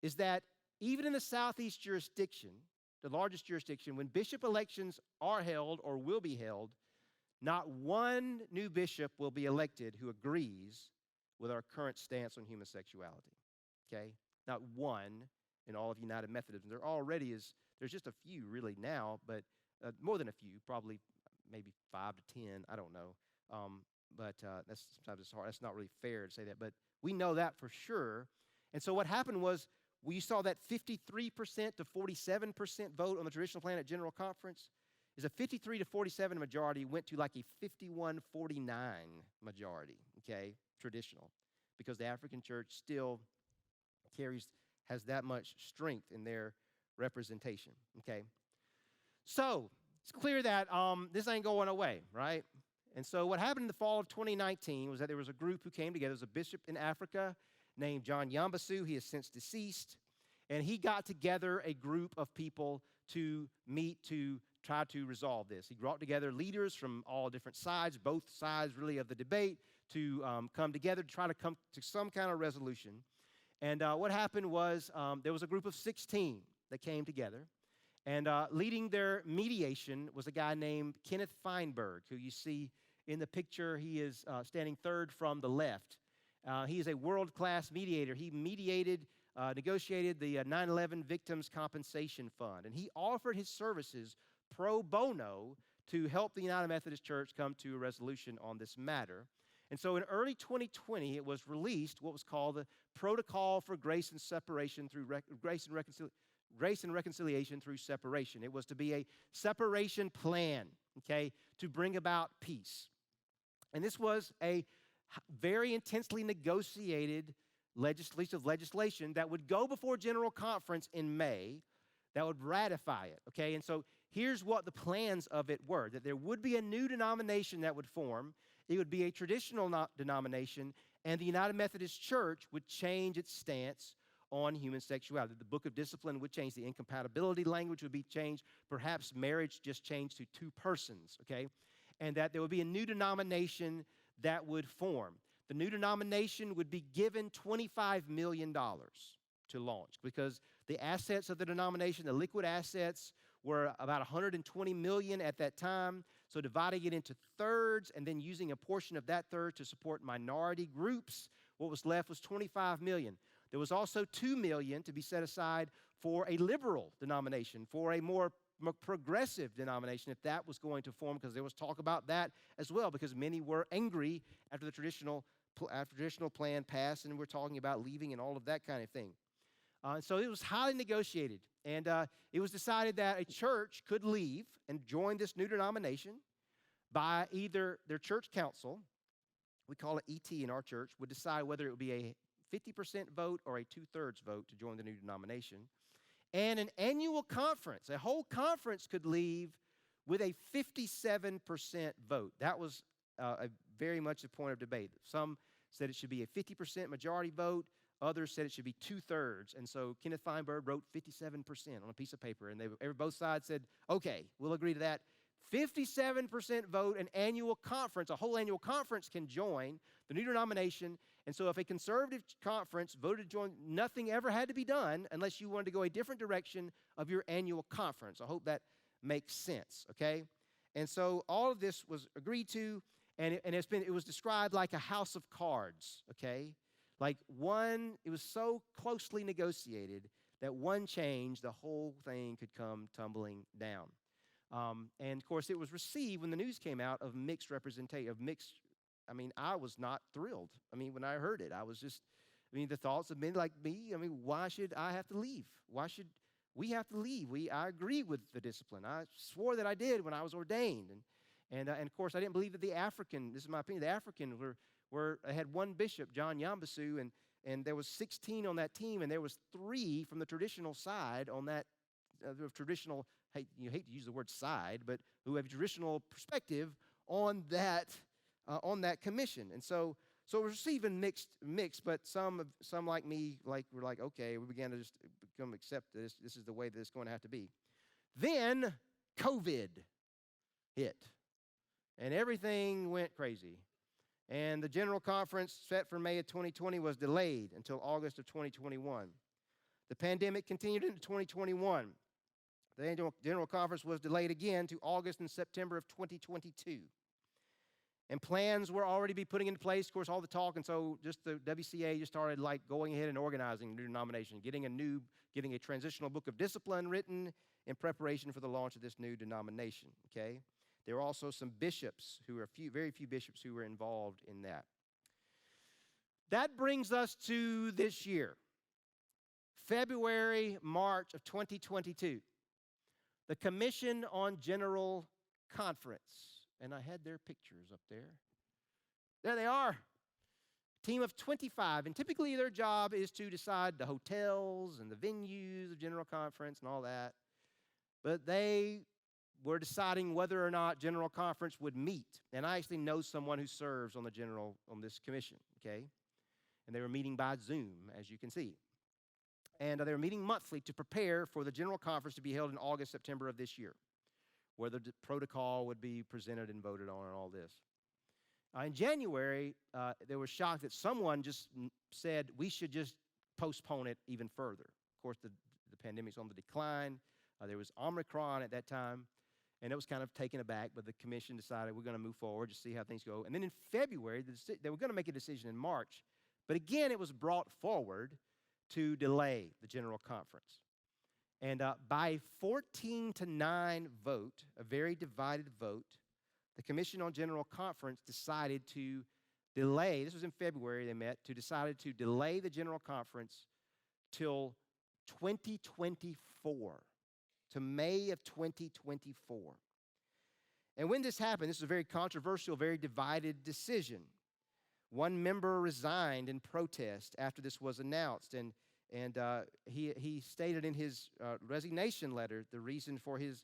is that even in the Southeast jurisdiction, the largest jurisdiction, when bishop elections are held or will be held, not one new bishop will be elected who agrees with our current stance on human sexuality, okay? Not one in all of United Methodism. There's just a few really now, but more than a few, probably maybe 5 to 10, I don't know. But that's sometimes it's hard. That's not really fair to say that, but we know that for sure. And so what happened was we saw that 53% to 47% vote on the traditional plan at General Conference is a 53 to 47 majority went to like a 51-49 majority, okay, traditional, because the African church still has that much strength in their representation, okay? So it's clear that this ain't going away, right? And so what happened in the fall of 2019 was that there was a group who came together. There was a bishop in Africa named John Yambasu. He is since deceased. And he got together a group of people to meet to try to resolve this. He brought together leaders from all different sides, both sides really of the debate, to come together to try to come to some kind of resolution. And what happened was there was a group of 16 that came together. And leading their mediation was a guy named Kenneth Feinberg, who you see in the picture. He is standing third from the left. He is a world-class mediator. He negotiated the 9/11 Victims Compensation Fund, and he offered his services pro bono to help the United Methodist Church come to a resolution on this matter. And so in early 2020, it was released what was called the Protocol for Grace and Separation through Grace and Reconciliation through Separation. It was to be a separation plan, okay, to bring about peace. And this was a very intensely negotiated legislation that would go before General Conference in May that would ratify it, okay? And so here's what the plans of it were, that there would be a new denomination that would form. It would be a traditional denomination, and the United Methodist Church would change its stance on human sexuality. The Book of Discipline would change. The incompatibility language would be changed. Perhaps marriage just changed to 2 persons, okay? And that there would be a new denomination that would form. The new denomination would be given $25 million to launch because the assets of the denomination, the liquid assets, were about $120 million at that time. So dividing it into thirds and then using a portion of that third to support minority groups, what was left was $25 million. There was also $2 million to be set aside for a liberal denomination, for a more progressive denomination, if that was going to form, because there was talk about that as well, because many were angry after the traditional plan passed, and we're talking about leaving and all of that kind of thing. So it was highly negotiated, and it was decided that a church could leave and join this new denomination by either their church council, we call it ET in our church, would decide whether it would be a 50% vote or a 2/3 vote to join the new denomination. And an annual conference, a whole conference could leave with a 57% vote. That was very much a point of debate. Some said it should be a 50% majority vote. Others said it should be 2/3. And so Kenneth Feinberg wrote 57% on a piece of paper. And both sides said, okay, we'll agree to that. 57% vote an annual conference, a whole annual conference can join the new denomination. And so if a conservative conference voted to join, nothing ever had to be done unless you wanted to go a different direction of your annual conference. I hope that makes sense, okay? And so all of this was agreed to, and it was described like a house of cards, okay? Like it was so closely negotiated that one change, the whole thing could come tumbling down. And of course, it was received when the news came out of mixed representation, I mean, I was not thrilled. I mean, when I heard it, the thoughts of men like me, why should I have to leave? Why should we have to leave? I agree with the discipline. I swore that I did when I was ordained. And of course, I didn't believe that the African, this is my opinion, the African had one bishop, John Yambasu, and there was 16 on that team, and there was 3 from the traditional side on that, traditional, you hate to use the word side, but who have a traditional perspective on that commission. And so it was receiving mixed, but some like me, were like, okay, we began to just become accept this. This is the way that it's going to have to be. Then COVID hit, and everything went crazy. And the General Conference set for May of 2020 was delayed until August of 2021. The pandemic continued into 2021. The annual General Conference was delayed again to August and September of 2022. And plans were already be putting into place, of course, all the talk, and so just the WCA just started going ahead and organizing a new denomination, getting a transitional book of discipline written in preparation for the launch of this new denomination, okay? There were also some bishops very few bishops who were involved in that. That brings us to this year, February, March of 2022. The Commission on General Conference. And I had their pictures up there. There they are. Team of 25. And typically their job is to decide the hotels and the venues of General Conference and all that. But they were deciding whether or not General Conference would meet. And I actually know someone who serves on this commission, okay? And they were meeting by Zoom, as you can see. And they were meeting monthly to prepare for the General Conference to be held in August, September of this year, where the protocol would be presented and voted on and all this. In January, they were shocked that someone just said we should just postpone it even further. Of course, the pandemic's on the decline. There was Omicron at that time, and it was kind of taken aback, but the commission decided we're going to move forward, just see how things go. And then in February, they were going to make a decision in March, but again, it was brought forward to delay the General Conference. And by 14-9 vote, a very divided vote, the Commission on General Conference decided to delay, this was in February they met, decided to delay the General Conference till 2024, to May of 2024. And when this happened, this was a very controversial, very divided decision. One member resigned in protest after this was announced, and he stated in his resignation letter the reason for his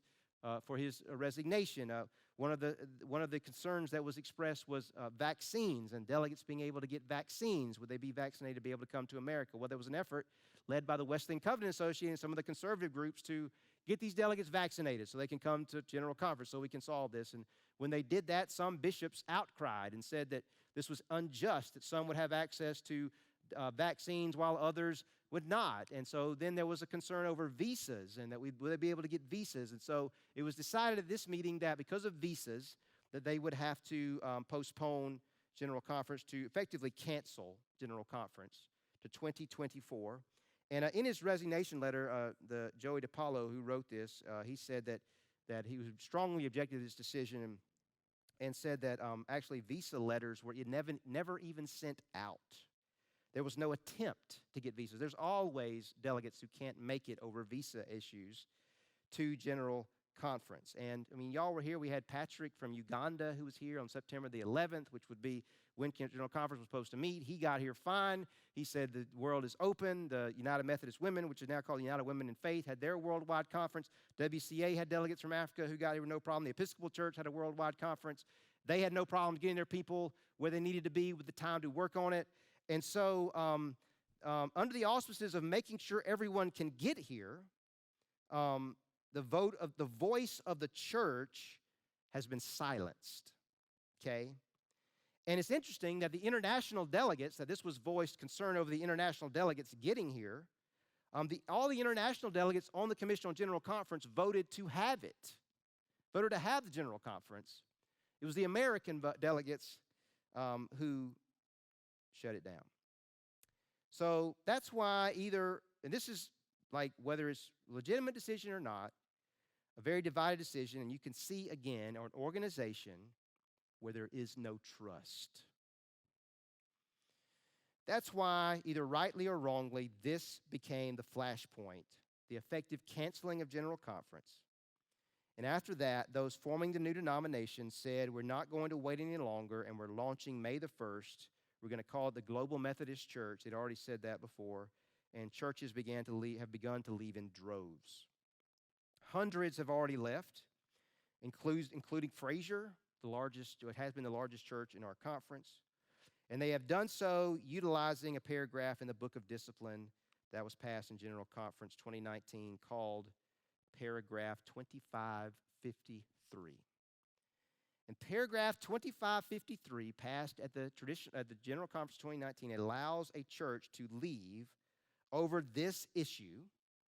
resignation. One of the concerns that was expressed was vaccines and delegates being able to get vaccines. Would they be vaccinated to be able to come to America? Well, there was an effort led by the Wesleyan Covenant Association and some of the conservative groups to get these delegates vaccinated so they can come to General Conference so we can solve this. And when they did that, some bishops outcried and said that this was unjust, that some would have access to vaccines while others would not. And so then there was a concern over visas and that would they be able to get visas. And so it was decided at this meeting that because of visas, that they would have to postpone General Conference, to effectively cancel General Conference to 2024. And in his resignation letter, the Joey DiPaolo, who wrote this, he said that he was strongly objected to this decision and said that actually visa letters were never even sent out. There was no attempt to get visas. There's always delegates who can't make it over visa issues to General Conference. And, y'all were here. We had Patrick from Uganda who was here on September the 11th, which would be when General Conference was supposed to meet. He got here fine. He said the world is open. The United Methodist Women, which is now called United Women in Faith, had their worldwide conference. WCA had delegates from Africa who got here with no problem. The Episcopal Church had a worldwide conference. They had no problem getting their people where they needed to be with the time to work on it. And so under the auspices of making sure everyone can get here, the voice of the church has been silenced, okay? And it's interesting that the international delegates, that this was voiced concern over the international delegates getting here, all the international delegates on the Commission on General Conference voted to have it, voted to have the General Conference. It was the American delegates who shut it down. So that's why and this is like whether it's a legitimate decision or not, a very divided decision, and you can see again an organization where there is no trust. That's why, either rightly or wrongly, this became the flashpoint, the effective canceling of General Conference. And after that, those forming the new denomination said, we're not going to wait any longer, and we're launching May the 1st. We're going to call it the Global Methodist Church. They'd already said that before. And churches have begun to leave in droves. Hundreds have already left, including Fraser, it has been the largest church in our conference. And they have done so utilizing a paragraph in the Book of Discipline that was passed in General Conference 2019 called Paragraph 2553. And Paragraph 2553, passed at the General Conference 2019, allows a church to leave over this issue,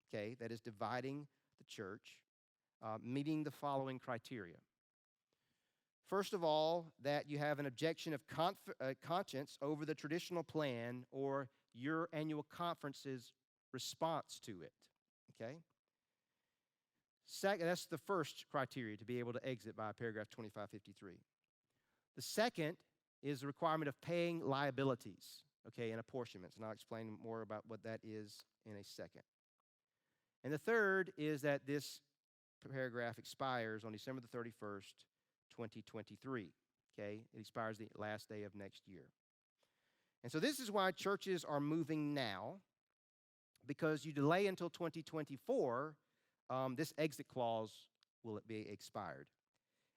okay, that is dividing the church, meeting the following criteria. First of all, that you have an objection of conscience over the traditional plan or your annual conference's response to it, okay? Second, that's the first criteria to be able to exit by Paragraph 2553. The second is the requirement of paying liabilities, okay, and apportionments, and I'll explain more about what that is in a second. And the third is that this paragraph expires on December the 31st, 2023, okay? It expires the last day of next year. And so this is why churches are moving now, because you delay until 2024, this exit clause will be expired.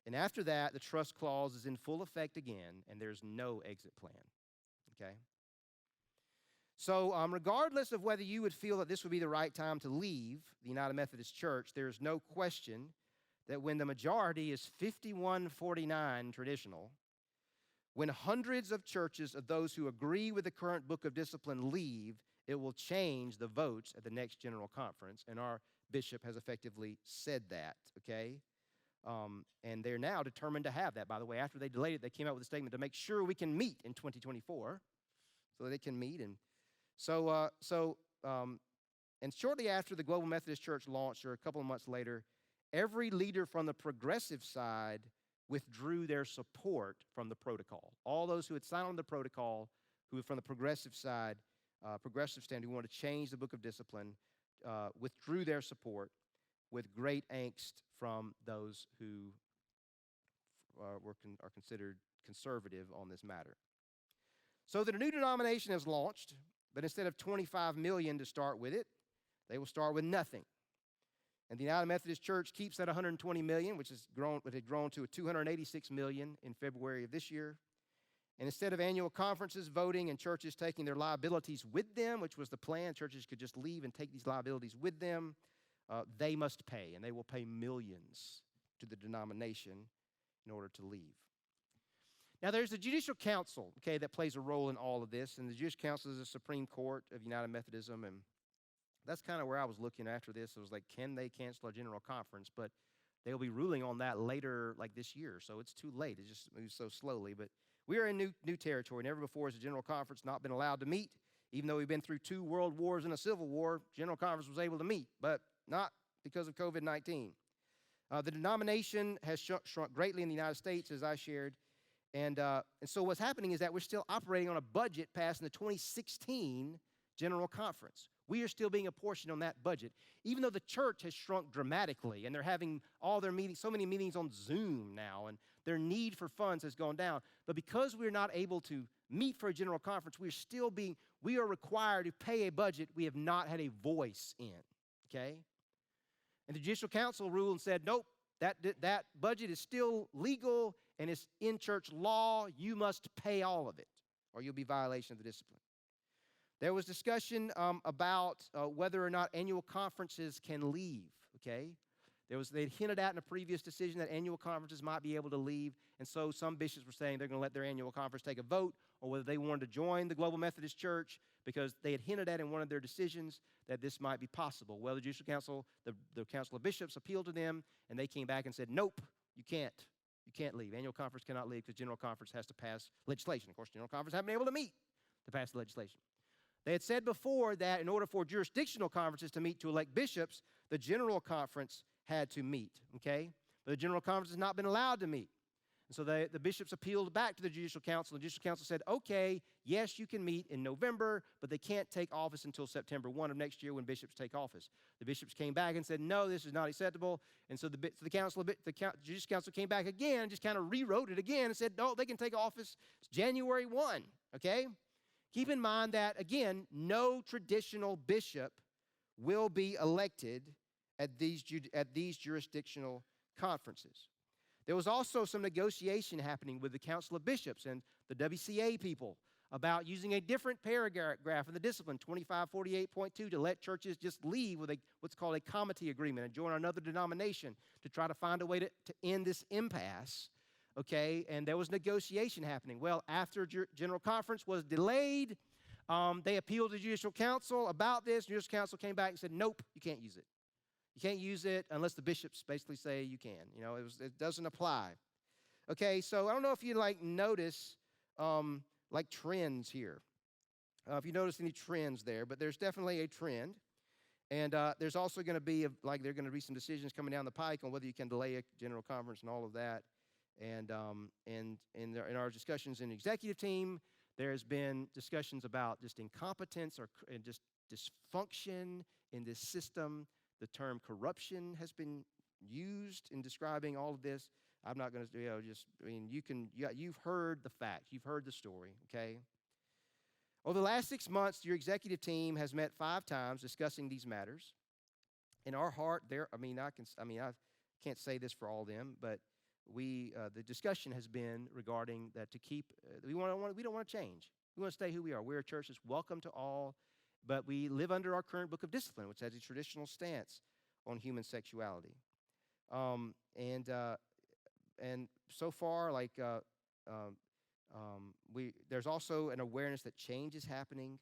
And after that, the trust clause is in full effect again, and there's no exit plan, okay? So regardless of whether you would feel that this would be the right time to leave the United Methodist Church, there's no question that when the majority is 51-49 traditional, when hundreds of churches of those who agree with the current Book of Discipline leave, it will change the votes at the next General Conference, and our bishop has effectively said that, okay? And they're now determined to have that. By the way, after they delayed it, they came out with a statement to make sure we can meet in 2024, so they can meet. And and shortly after the Global Methodist Church launched, or a couple of months later, every leader from the progressive side withdrew their support from the protocol. All those who had signed on the protocol, who were from the progressive side, progressive stand, who wanted to change the Book of Discipline, withdrew their support with great angst from those who are considered conservative on this matter. So the new denomination is launched, but instead of $25 million to start with it, they will start with nothing. And the United Methodist Church keeps that $120 million, which had grown to $286 million in February of this year. And instead of annual conferences voting and churches taking their liabilities with them, which was the plan, churches could just leave and take these liabilities with them, they must pay, and they will pay millions to the denomination in order to leave. Now, there's the Judicial Council, okay, that plays a role in all of this, and the Judicial Council is the Supreme Court of United Methodism, and that's kind of where I was looking after this. It was like, can they cancel a General Conference? But they'll be ruling on that later, like this year, so it's too late. It just moves so slowly, but we are in new territory. Never before has a General Conference not been allowed to meet. Even though we've been through 2 world wars and a civil war, General Conference was able to meet, but not because of COVID-19. The denomination has shrunk greatly in the United States, as I shared, and so what's happening is that we're still operating on a budget passed in the 2016 General Conference. We are still being apportioned on that budget, even though the church has shrunk dramatically, and they're having all their meetings, so many meetings on Zoom now, and their need for funds has gone down. But because we're not able to meet for a General Conference, we are required to pay a budget we have not had a voice in, okay? And the Judicial Council ruled and said, nope, that budget is still legal and it's in church law. You must pay all of it, or you'll be in violation of the discipline. There was discussion about whether or not annual conferences can leave, okay? They'd hinted at in a previous decision that annual conferences might be able to leave, and so some bishops were saying they're going to let their annual conference take a vote on whether they wanted to join the Global Methodist Church, because they had hinted at in one of their decisions that this might be possible. Well, the Judicial Council, the Council of Bishops appealed to them, and they came back and said, nope, you can't. You can't leave. Annual conference cannot leave because General Conference has to pass legislation. Of course, General Conference haven't been able to meet to pass the legislation. They had said before that in order for jurisdictional conferences to meet to elect bishops, the General Conference had to meet, okay? But the General Conference has not been allowed to meet. And so the bishops appealed back to the Judicial Council. The Judicial Council said, okay, yes, you can meet in November, but they can't take office until September 1 of next year when bishops take office. The bishops came back and said, no, this is not acceptable. And so the Judicial Council came back again and just kind of rewrote it again and said, no, they can take office January 1, okay? Keep in mind that, again, no traditional bishop will be elected at these jurisdictional conferences. There was also some negotiation happening with the Council of Bishops and the WCA people about using a different paragraph in the discipline, 2548.2, to let churches just leave with what's called a comity agreement and join another denomination to try to find a way to end this impasse, okay? And there was negotiation happening. Well, after General Conference was delayed, they appealed to the Judicial Council about this. The Judicial Council came back and said, nope, you can't use it. You can't use it unless the bishops basically say you can. You know, it doesn't apply. Okay, so I don't know if you notice trends here. If you notice any trends there, but there's definitely a trend. And there's also going to be there are going to be some decisions coming down the pike on whether you can delay a general conference and all of that. And in our discussions in the executive team, there's been discussions about just incompetence and just dysfunction in this system. The term corruption has been used in describing all of this. I'm not going to, you've heard the facts. You've heard the story, okay? Over the last 6 months, your executive team has met 5 times discussing these matters. In our heart, I can't say this for all of them, but the discussion has been regarding that to keep, we don't want to change. We want to stay who we are. We're a church that's welcome to all, but we live under our current book of discipline, which has a traditional stance on human sexuality. And so far, there's also an awareness that change is happening.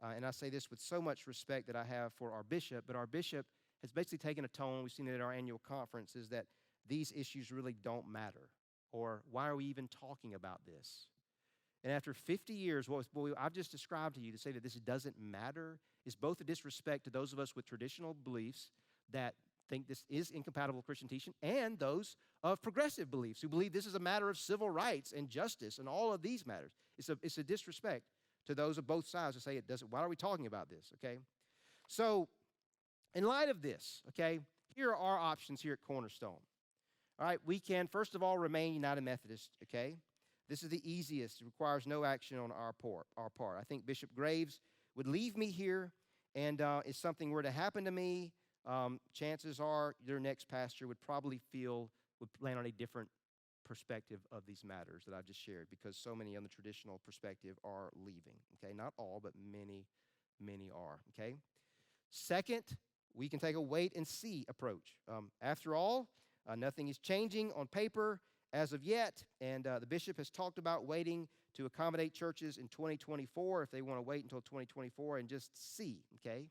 And I say this with so much respect that I have for our bishop, but our bishop has basically taken a tone, we've seen it at our annual conference, is that these issues really don't matter. Or why are we even talking about this? And after 50 years, what I've just described to you to say that this doesn't matter is both a disrespect to those of us with traditional beliefs that think this is incompatible with Christian teaching and those of progressive beliefs who believe this is a matter of civil rights and justice and all of these matters. It's a disrespect to those of both sides to say it doesn't. Why are we talking about this, okay? So in light of this, okay, here are our options here at Cornerstone. All right, we can, first of all, remain United Methodist, okay? This is the easiest. It requires no action on our part. I think Bishop Graves would leave me here, and if something were to happen to me, chances are your next pastor would land on a different perspective of these matters that I've just shared, because so many on the traditional perspective are leaving, okay? Not all, but many are, okay? Second, we can take a wait-and-see approach. After all, nothing is changing on paper as of yet, and the bishop has talked about waiting to accommodate churches in 2024 if they want to wait until 2024 and just see, okay?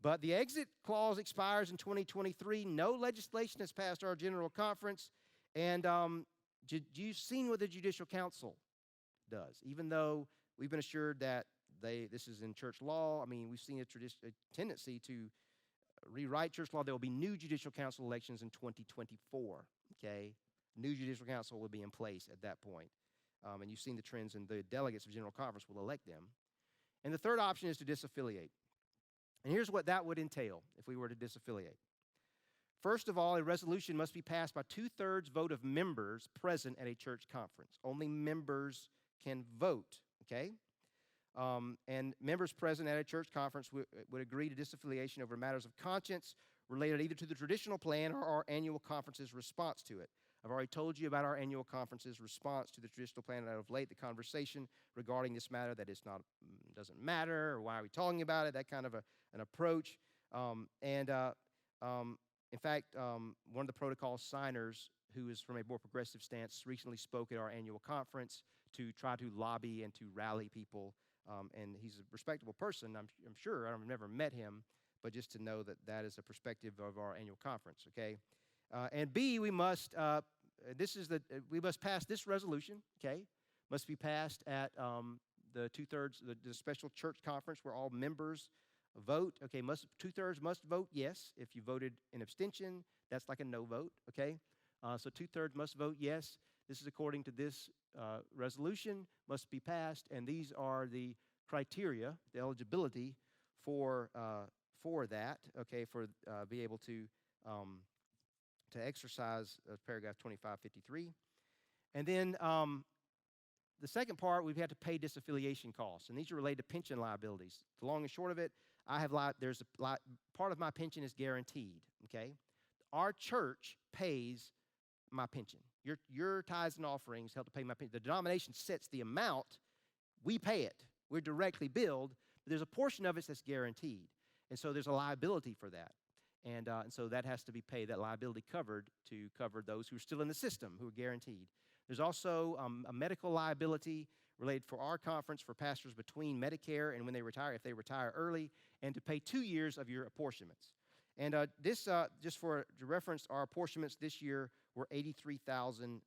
But the exit clause expires in 2023. No legislation has passed our general conference, and you've seen what the Judicial Council does. Even though we've been assured that this is in church law, we've seen a tendency to rewrite church law. There will be new Judicial Council elections in 2024, okay? New Judicial Council will be in place at that point. And you've seen the trends, and the delegates of General Conference will elect them. And the third option is to disaffiliate. And here's what that would entail if we were to disaffiliate. First of all, a resolution must be passed by 2/3 vote of members present at a church conference. Only members can vote, okay? And members present at a church conference would agree to disaffiliation over matters of conscience related either to the traditional plan or our annual conference's response to it. I've already told you about our annual conference's response to the traditional plan, and of late the conversation regarding this matter, that doesn't matter, or why are we talking about it, that kind of an approach. And In fact, one of the protocol signers, who is from a more progressive stance, recently spoke at our annual conference to try to lobby and to rally people. And he's a respectable person, I'm sure. I've never met him, but just to know that that is a perspective of our annual conference, okay? And B, we must pass this resolution, okay? Must be passed at the two-thirds, the special church conference where all members vote. Okay, two-thirds must vote yes. If you voted in abstention, that's like a no vote, okay? So two-thirds must vote yes. This is according to this resolution, must be passed, and these are the criteria, the eligibility for that, okay, for be able to exercise paragraph 2553. And then the second part, we've had to pay disaffiliation costs, and these are related to pension liabilities. The long and short of it, part of my pension is guaranteed, okay? Our church pays my pension. Your tithes and offerings help to pay my pension. The denomination sets the amount. We pay it. We're directly billed, but there's a portion of it that's guaranteed, and so there's a liability for that. And so that has to be paid, that liability covered to cover those who are still in the system, who are guaranteed. There's also a medical liability related for our conference for pastors between Medicare and when they retire, if they retire early, and to pay 2 years of your apportionments. And this, just for reference, our apportionments this year were $83,000.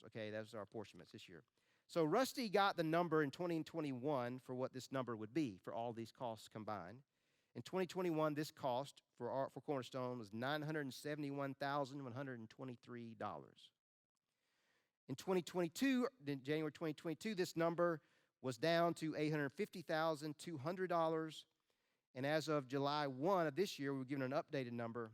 Okay, that's our apportionments this year. So Rusty got the number in 2021 for what this number would be for all these costs combined. In 2021, this cost for Cornerstone was $971,123. In 2022, in January 2022, this number was down to $850,200. And as of July 1 of this year, we were given an updated number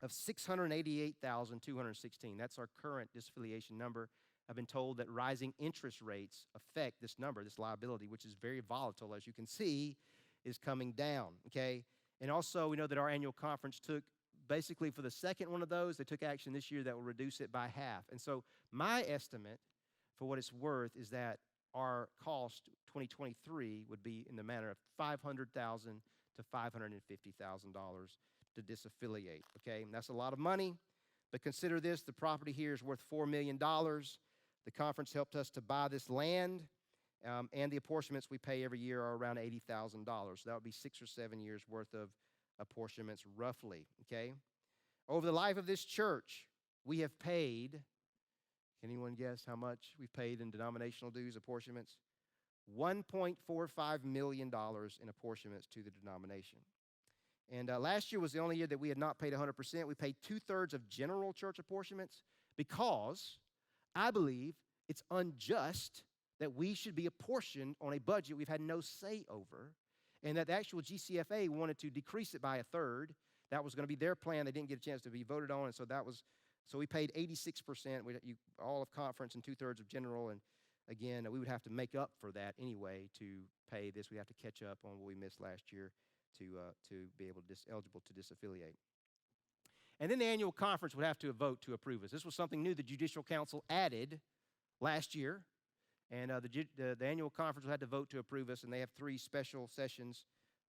of $688,216. That's our current disaffiliation number. I've been told that rising interest rates affect this number, this liability, which is very volatile, as you can see, is coming down, okay? And also, we know that our annual conference took, basically for the second one of those, they took action this year that will reduce it by half. And so my estimate, for what it's worth, is that our cost 2023 would be in the manner of $500,000 to $550,000 to disaffiliate, okay? And that's a lot of money, but consider this, the property here is worth $4 million. The conference helped us to buy this land, and the apportionments we pay every year are around $80,000. So that would be 6 or 7 years worth of apportionments roughly, okay? Over the life of this church, we have paid, can anyone guess how much we've paid in denominational dues, apportionments? $1.45 million in apportionments to the denomination. And last year was the only year that we had not paid 100%. We paid 2/3 of general church apportionments because I believe it's unjust that we should be apportioned on a budget we've had no say over, and that the actual GCFA wanted to decrease it by 1/3. That was going to be their plan. They didn't get a chance to be voted on, and so we paid 86%, all of conference and 2/3 of general, and again, we would have to make up for that anyway to pay this. We have to catch up on what we missed last year to be able to eligible to disaffiliate. And then the annual conference would have to vote to approve us. This was something new the Judicial Council added last year, and the annual conference had to vote to approve us, and they have 3 special sessions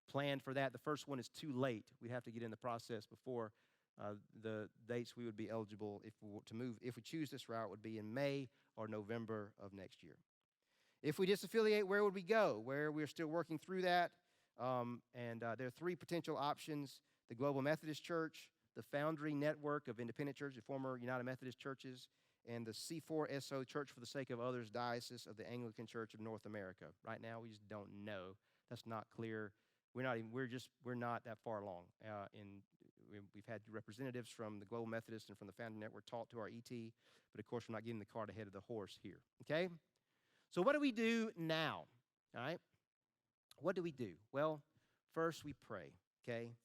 planned for that. The first one is too late. We'd have to get in the process before the dates we would be eligible if we choose this route would be in May or November of next year. If we disaffiliate, where would we go? We're still working through that, and there are 3 potential options: the Global Methodist Church, the Foundry Network of Independent Churches, the former United Methodist Churches, and the C4SO Church for the Sake of Others Diocese of the Anglican Church of North America. Right now, we just don't know. That's not clear. We're not that far along. We've had representatives from the Global Methodist and from the Foundry Network talk to our ET, but of course, we're not getting the cart ahead of the horse here, okay? So what do we do now, all right? What do we do? Well, first we pray, okay?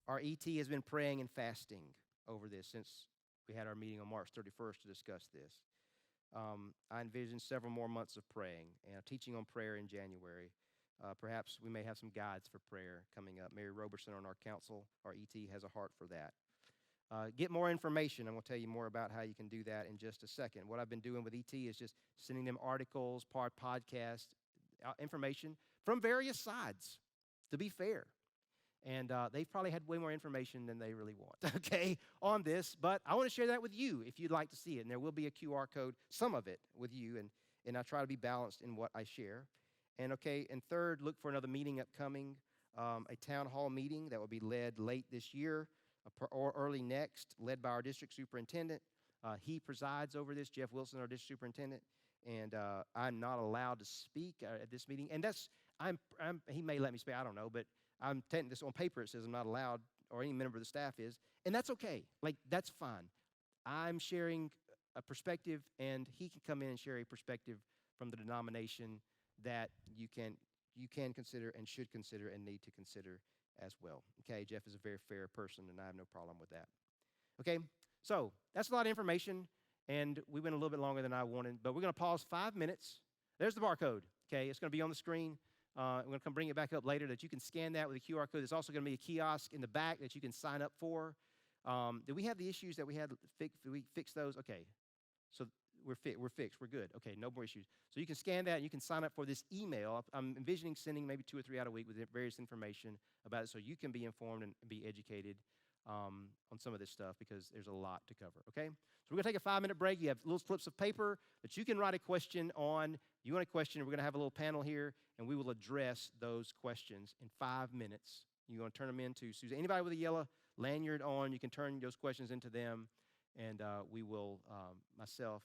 Our ET has been praying and fasting over this since we had our meeting on March 31st to discuss this. I envision several more months of praying and teaching on prayer in January. Perhaps we may have some guides for prayer coming up. Mary Roberson on our council, our ET, has a heart for that. Get more information. I'm going to tell you more about how you can do that in just a second. What I've been doing with ET is just sending them articles, podcasts, information from various sides, to be fair. And they've probably had way more information than they really want, okay, on this. But I want to share that with you if you'd like to see it. And there will be a QR code, some of it, with you. And I try to be balanced in what I share. And, okay, and third, look for another meeting upcoming, a town hall meeting that will be led late this year or early next, led by our district superintendent. He presides over this, Jeff Wilson, our district superintendent. And I'm not allowed to speak at this meeting. And he may let me speak, I don't know, but I'm taking this on paper. It says I'm not allowed, or any member of the staff is, and that's okay. Like, that's fine. I'm sharing a perspective, and he can come in and share a perspective from the denomination that you can consider and should consider and need to consider as well. Okay, Jeff is a very fair person, and I have no problem with that. Okay, so that's a lot of information, and we went a little bit longer than I wanted, but we're going to pause 5 minutes. There's the barcode. Okay, it's going to be on the screen. I'm going to come bring it back up later that you can scan that with a QR code. There's also going to be a kiosk in the back that you can sign up for. Did we have the issues that we had? Did we fix those? Okay. So we're fixed. We're good. Okay, no more issues. So you can scan that and you can sign up for this email. I'm envisioning sending maybe 2 or 3 out a week with various information about it so you can be informed and be educated on some of this stuff because there's a lot to cover, okay? So we're going to take a 5-minute break. You have little slips of paper that you can write a question on. You want a question, we're going to have a little panel here, and we will address those questions in 5 minutes. You're going to turn them into Susan. Anybody with a yellow lanyard on, you can turn those questions into them, and we will, myself,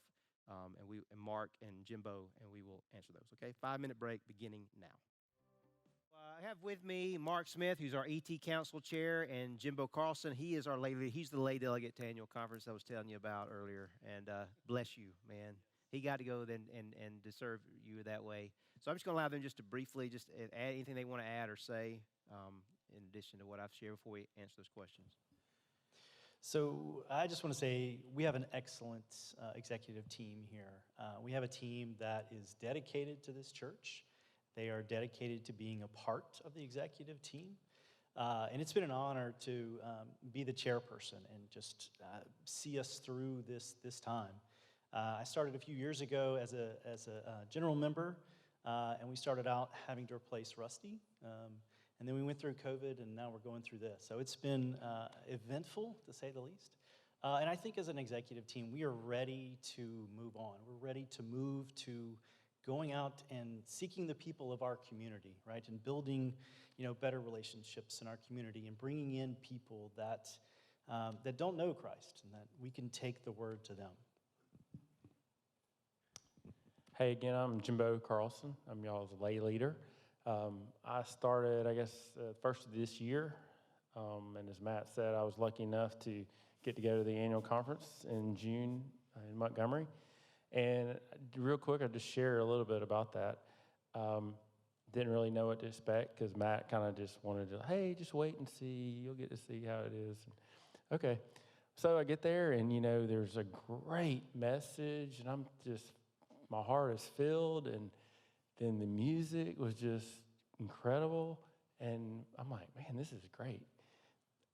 and Mark and Jimbo, and we will answer those, okay? 5-minute break beginning now. I have with me Mark Smith, who's our ET Council Chair, and Jimbo Carlson. He's the lay delegate to annual conference I was telling you about earlier. And bless you, man. He got to go then and to serve you that way. So I'm just going to allow them just to briefly just add anything they want to add or say in addition to what I've shared before we answer those questions. So I just want to say we have an excellent executive team here. We have a team that is dedicated to this church. They are dedicated to being a part of the executive team. And it's been an honor to be the chairperson and just see us through this time. I started a few years ago as a general member, and we started out having to replace Rusty. And then we went through COVID, and now we're going through this. So it's been eventful, to say the least. And I think as an executive team, we are ready to move on. We're ready to move to going out and seeking the people of our community, right? And building, better relationships in our community and bringing in people that don't know Christ and that we can take the word to them. Hey, again, I'm Jimbo Carlson. I'm y'all's lay leader. I started, first of this year, and as Matt said, I was lucky enough to get to go to the annual conference in June in Montgomery. And real quick, I'll just share a little bit about that. Didn't really know what to expect because Matt kind of just wanted to, hey, just wait and see. You'll get to see how it is. Okay. So I get there, and, there's a great message, and my heart is filled, and then the music was just incredible. And I'm like, man, this is great.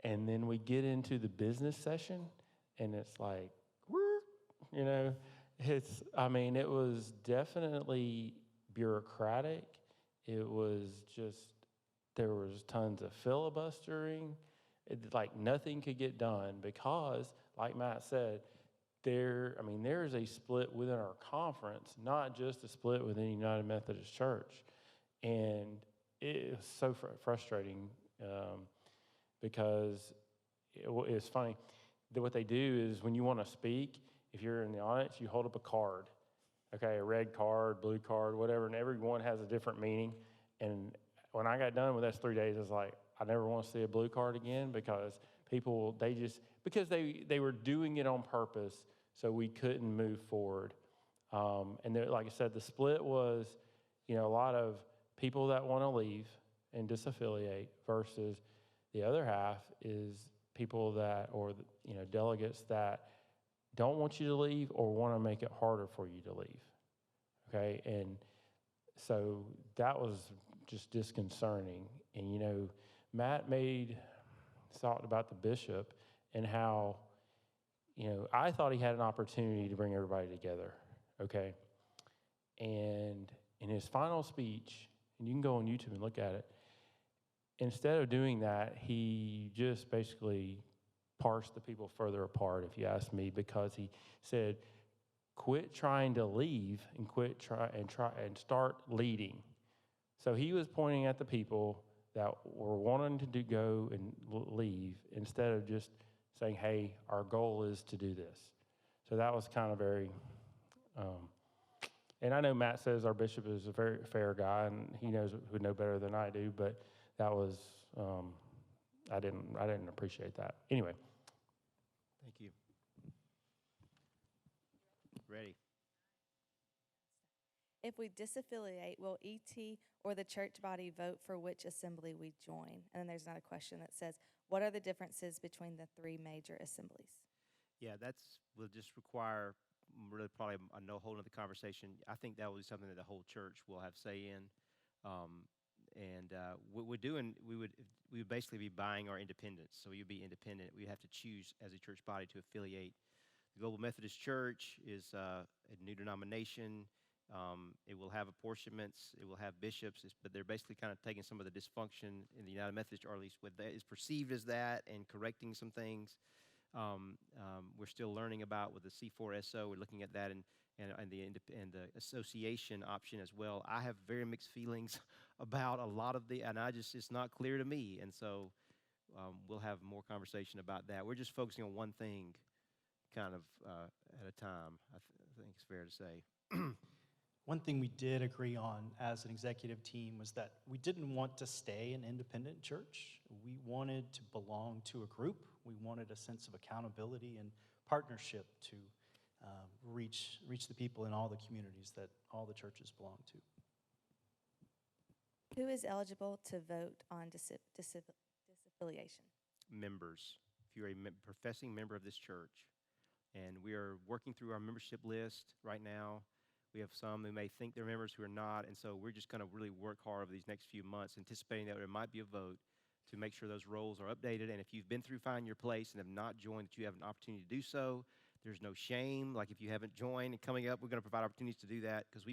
And then we get into the business session, and it's like, it was definitely bureaucratic. It was just, there was tons of filibustering. Nothing could get done because, like Matt said, there is a split within our conference, not just a split within United Methodist Church. And it was so frustrating because it's funny that what they do is when you want to speak, if you're in the audience, you hold up a card, okay, a red card, blue card, whatever, and everyone has a different meaning. And when I got done with those 3 days, I was like, I never want to see a blue card again because people, because they were doing it on purpose so we couldn't move forward. And like I said, the split was, a lot of people that want to leave and disaffiliate versus the other half is people that, or, delegates that don't want you to leave or want to make it harder for you to leave, okay? And so that was just disconcerting. And, Matt talked about the bishop and how, I thought he had an opportunity to bring everybody together, okay? And in his final speech, and you can go on YouTube and look at it, instead of doing that, he just basically parsed the people further apart, if you ask me, because he said, quit trying to leave and try and start leading. So he was pointing at the people that were wanting to go and leave instead of just saying, hey, our goal is to do this. So that was kind of very, and I know Matt says our bishop is a very fair guy and he would know better than I do, but that was, I didn't appreciate that. Anyway. Thank you. Ready. If we disaffiliate, will ET or the church body vote for which assembly we join? And then there's another question that says, what are the differences between the three major assemblies? Yeah, will just require really probably a whole other conversation. I think that will be something that the whole church will have say in. What we're doing, we would basically be buying our independence. So you'd be independent. We have to choose as a church body to affiliate. The Global Methodist Church is a new denomination. It will have apportionments. It will have bishops, but they're basically kind of taking some of the dysfunction in the United Methodist, or at least what is perceived as that, and correcting some things. We're still learning about with the C4SO. We're looking at that and the association option as well. I have very mixed feelings about a lot of it's not clear to me. And so we'll have more conversation about that. We're just focusing on one thing kind of at a time, I think it's fair to say. One thing we did agree on as an executive team was that we didn't want to stay an independent church. We wanted to belong to a group. We wanted a sense of accountability and partnership to reach the people in all the communities that all the churches belong to. Who is eligible to vote on disaffiliation? Members. If you're a professing member of this church, and we are working through our membership list right now. We have some who may think they're members who are not, and so we're just going to really work hard over these next few months, anticipating that there might be a vote to make sure those roles are updated. And if you've been through Find Your Place and have not joined, that you have an opportunity to do so. There's no shame. Like if you haven't joined and coming up, we're going to provide opportunities to do that because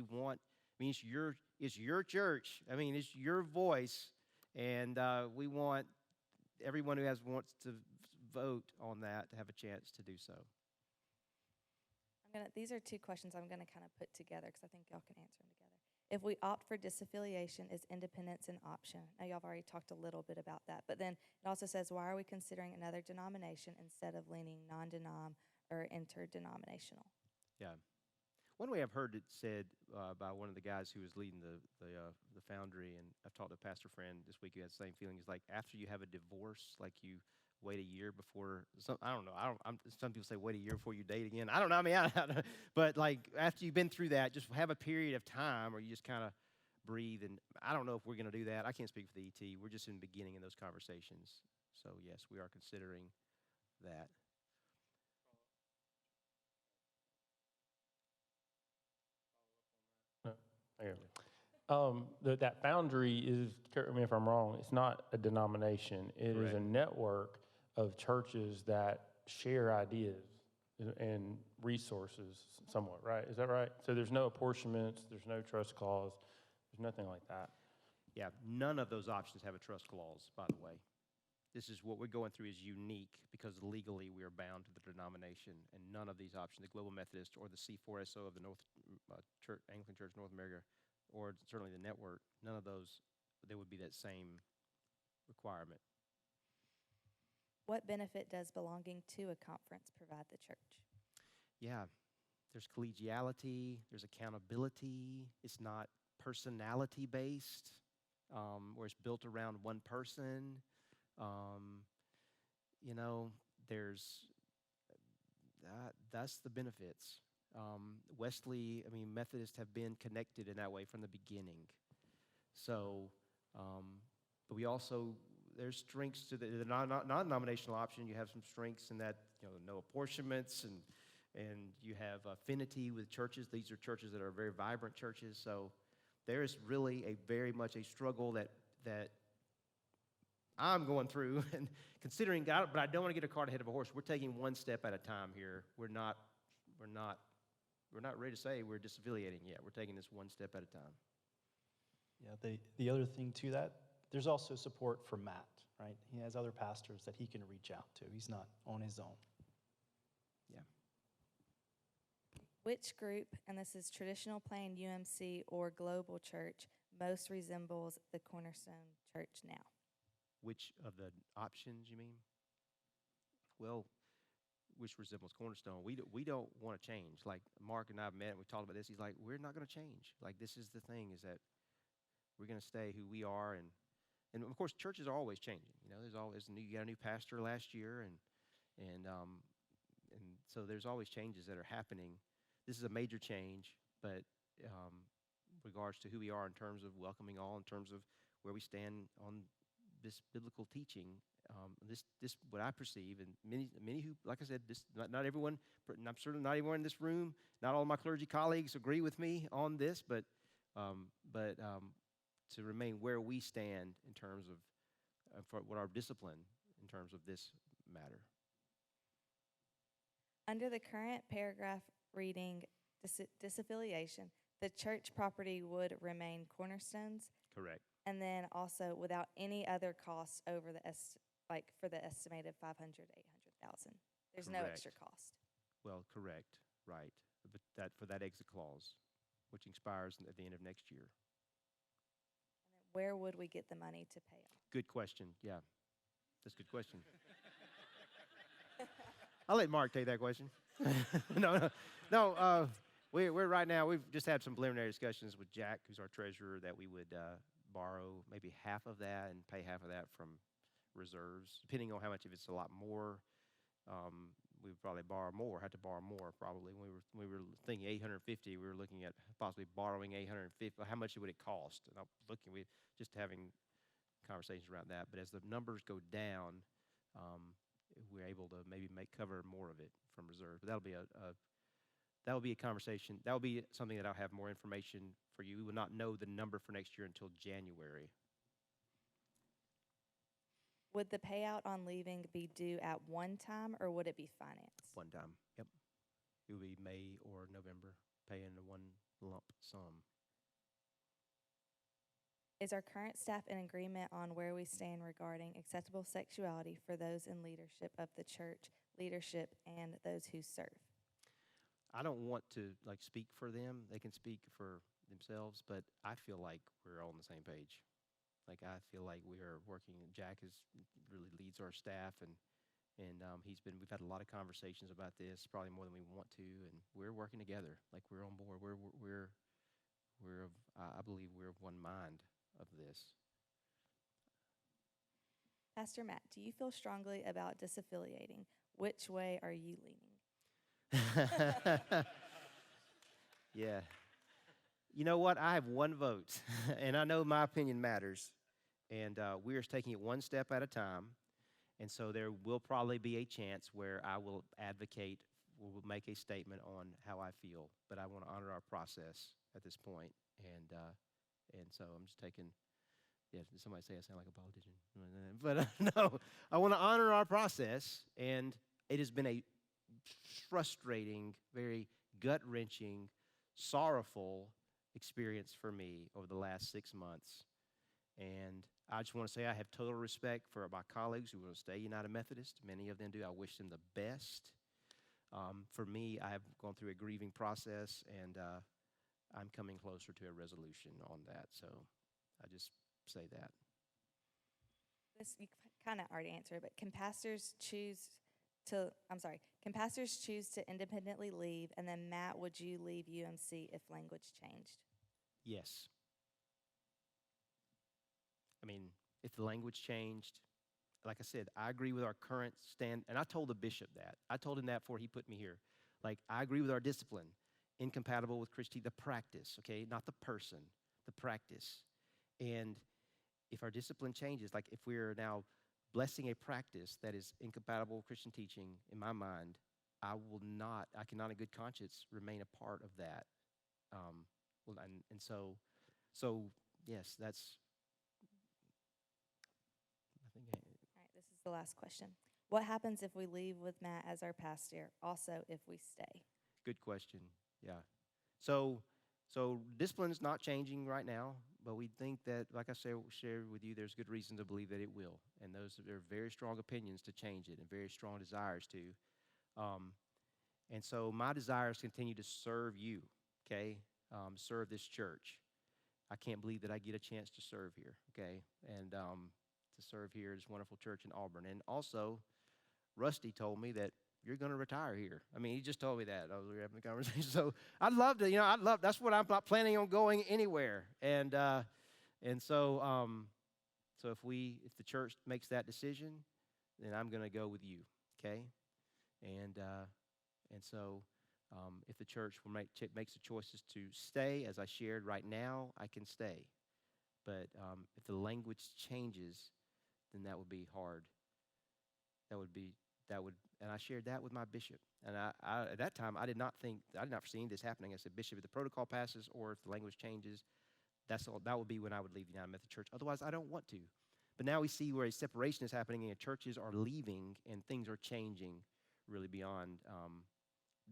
it's your church. I mean, it's your voice, and we want everyone who wants to vote on that to have a chance to do so. These are two questions I'm going to kind of put together because I think y'all can answer them together. If we opt for disaffiliation, is independence an option? Now, y'all have already talked a little bit about that. But then it also says, why are we considering another denomination instead of leaning non-denom or interdenominational? Yeah. One way I've heard it said by one of the guys who was leading the foundry, and I've talked to a pastor friend this week who had the same feeling, is like after you have a divorce, like you wait a year before, I don't know. Some people say wait a year before you date again. I don't know. I mean, I don't know. But like after you've been through that, just have a period of time where you just kind of breathe. And I don't know if we're going to do that. I can't speak for the ET. We're just in the beginning of those conversations. So yes, we are considering that. That foundry is, correct me if I'm wrong, it's not a denomination. It Correct. is a network of churches that share ideas and resources somewhat, right? Is that right? So there's no apportionments, there's no trust clause, there's nothing like that. Yeah, none of those options have a trust clause, by the way. This is what we're going through is unique because legally we are bound to the denomination, and none of these options, the Global Methodist or the C4SO of the Anglican Church North America, or certainly the network, none of those, there would be that same requirement. What benefit does belonging to a conference provide the church? Yeah, there's collegiality, there's accountability. It's not personality-based, where it's built around one person. That's the benefits. Methodists have been connected in that way from the beginning. So, but we also, there's strengths to the non-denominational option. You have some strengths in that, no apportionments, and you have affinity with churches. These are churches that are very vibrant churches. So there is really very much a struggle that I'm going through and considering God, but I don't want to get a cart ahead of a horse. We're taking one step at a time here. We're not ready to say we're disaffiliating yet. We're taking this one step at a time. Yeah, the other thing to that, There's also support for Matt, right? He has other pastors that he can reach out to. He's not on his own. Yeah. Which group, and this is traditional plain UMC or global church, most resembles the Cornerstone Church now? Which of the options you mean? Well, which resembles Cornerstone. We don't want to change. Like Mark and I have met and we talked about this. He's like, we're not going to change. Like this is the thing is that we're going to stay who we are, and of course churches are always changing. You know, there's always you got a new pastor last year, and so there's always changes that are happening. This is a major change, but regards to who we are in terms of welcoming all, in terms of where we stand on this biblical teaching. This what I perceive, and many who, like I said, this not everyone, and I'm certainly not everyone in this room, not all of my clergy colleagues agree with me on this, but to remain where we stand in terms of for what our discipline in terms of this matter. Under the current paragraph reading disaffiliation, the church property would remain Cornerstone's, Correct. and then also without any other costs over the for the estimated 500 to 800,000. There's no Correct. extra cost. Well, correct, right, but that for that exit clause, which expires at the end of next year. Where would we get the money to pay off? Good question. Yeah, that's a good question. I'll let Mark take that question. No. We're right now. We've just had some preliminary discussions with Jack, who's our treasurer, that we would borrow maybe half of that and pay half of that from reserves, depending on how much. If it's a lot more, we would probably have to borrow more probably. When we were thinking 850, we were looking at possibly borrowing 850. How much would it cost? And I'm looking, we just having conversations around that. But as the numbers go down, we're able to maybe cover more of it from reserve. But that'll be a conversation. That will be something that I'll have more information for you. We will not know the number for next year until January. Would the payout on leaving be due at one time, or would it be financed? One time. Yep. It will be May or November, paying in one lump sum. Is our current staff in agreement on where we stand regarding acceptable sexuality for those in leadership of the church, leadership, and those who serve? I don't want to speak for them. They can speak for themselves, but I feel like we're all on the same page. I feel like we are working. Jack really leads our staff, and we've had a lot of conversations about this, probably more than we want to, and we're working together. We're on board. I believe we're of one mind of this. Pastor Matt, do you feel strongly about disaffiliating? Which way are you leaning? Yeah. You know what? I have one vote, and I know my opinion matters, and we are taking it one step at a time, and so there will probably be a chance where I will advocate, will make a statement on how I feel, but I want to honor our process at this point, and so I'm just taking, yeah, did somebody say I sound like a politician? But no, I want to honor our process, and it has been a frustrating, very gut-wrenching, sorrowful experience for me over the last 6 months. And I just want to say I have total respect for my colleagues who want to stay United Methodist. Many of them do. I wish them the best. For me, I have gone through a grieving process, and I'm coming closer to a resolution on that. So I just say that. This you kind of already answered, but can pastors choose to independently leave? And then Matt, would you leave UMC if language changed? Yes. I mean, if the language changed, like I said, I agree with our current stand, and I told the bishop that. I told him that before he put me here. I agree with our discipline, incompatible with Christianity, the practice, okay, not the person, the practice. And if our discipline changes, if we're now blessing a practice that is incompatible with Christian teaching, in my mind, I cannot in good conscience remain a part of that. So yes, that's, I think. All right, this is the last question. What happens if we leave with Matt as our pastor? Also, if we stay? Good question. Yeah. So discipline's not changing right now. but we think that, like I said, shared with you, there's good reason to believe that it will. And there are very strong opinions to change it and very strong desires to. Um, and so my desire is to continue to serve you, okay? Serve this church. I can't believe that I get a chance to serve here, okay? And to serve here at this wonderful church in Auburn. And also, Rusty told me that you're going to retire here. I mean, he just told me that. We were having a conversation. So I'd love to, that's what I'm not planning on going anywhere. And so, so if the church makes that decision, then I'm going to go with you, okay? And so if the church makes the choices to stay, as I shared right now, I can stay. But if the language changes, then that would be hard. And I shared that with my bishop. And I at that time, I did not foresee this happening. I said, Bishop, if the protocol passes or if the language changes, that would be when I would leave the United Methodist Church. Otherwise, I don't want to. But now we see where a separation is happening and churches are leaving and things are changing really beyond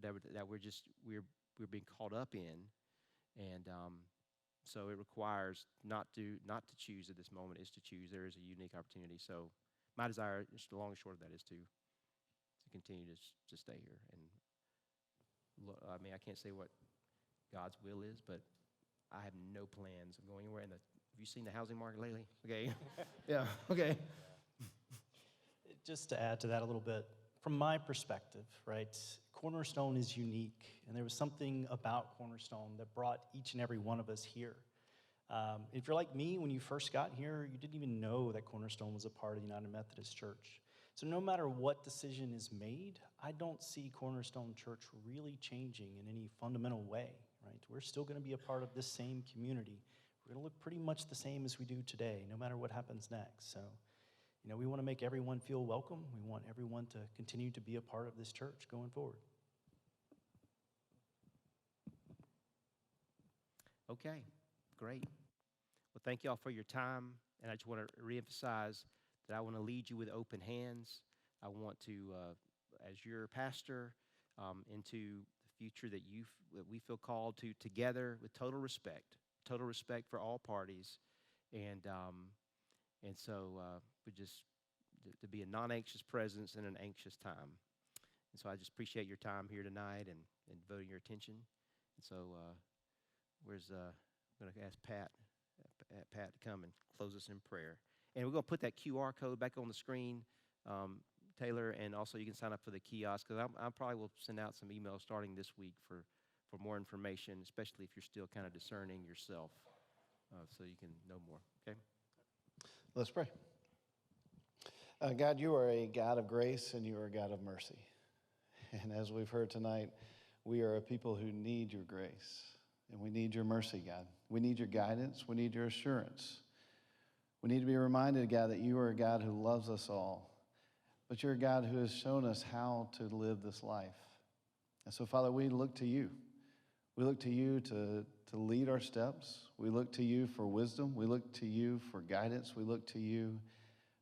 that we're being caught up in. And so it requires not to choose at this moment, is to choose. There is a unique opportunity. So my desire, just the long and short of that, is to continue to stay here. And I mean, I can't say what God's will is, but I have no plans of going anywhere. Have you seen the housing market lately? Okay. Yeah. Okay. Just to add to that a little bit, from my perspective, right, Cornerstone is unique, and there was something about Cornerstone that brought each and every one of us here. If you're like me, when you first got here, you didn't even know that Cornerstone was a part of the United Methodist Church. So no matter what decision is made, I don't see Cornerstone Church really changing in any fundamental way, right? We're still going to be a part of this same community. We're going to look pretty much the same as we do today, no matter what happens next. So, we want to make everyone feel welcome. We want everyone to continue to be a part of this church going forward. Okay, great. Well, thank you all for your time. And I just want to reemphasize that I want to lead you with open hands. I want to, as your pastor, into the future that we feel called to together with total respect for all parties. And so we just to be a non-anxious presence in an anxious time. And so I just appreciate your time here tonight and devoting your attention. And so I'm going to ask Pat to come and close us in prayer. And we're going to put that QR code back on the screen, Taylor, and also you can sign up for the kiosk, because I probably will send out some emails starting this week for more information, especially if you're still kind of discerning yourself, so you can know more, okay? Let's pray. God, you are a God of grace and you are a God of mercy. And as we've heard tonight, we are a people who need your grace and we need your mercy, God. We need your guidance. We need your assurance. We need to be reminded, God, that you are a God who loves us all, but you're a God who has shown us how to live this life. And so, Father, we look to you. We look to you to lead our steps. We look to you for wisdom. We look to you for guidance. We look to you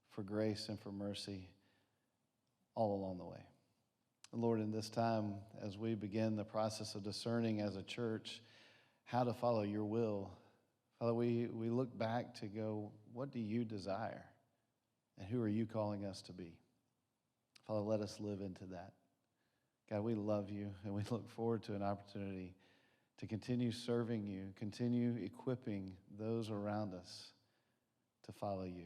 for grace and for mercy all along the way. Lord, in this time, as we begin the process of discerning as a church how to follow your will, Father, we look back to go, what do you desire? And who are you calling us to be? Father, let us live into that. God, we love you, and we look forward to an opportunity to continue serving you, continue equipping those around us to follow you.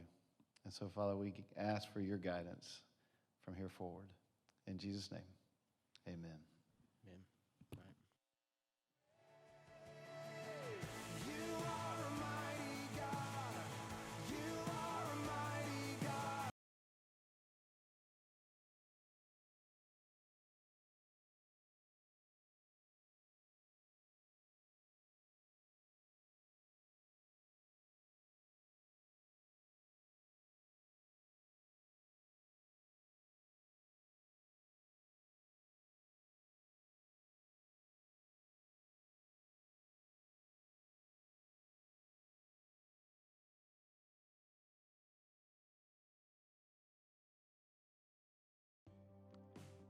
And so, Father, we ask for your guidance from here forward. In Jesus' name, amen. Amen.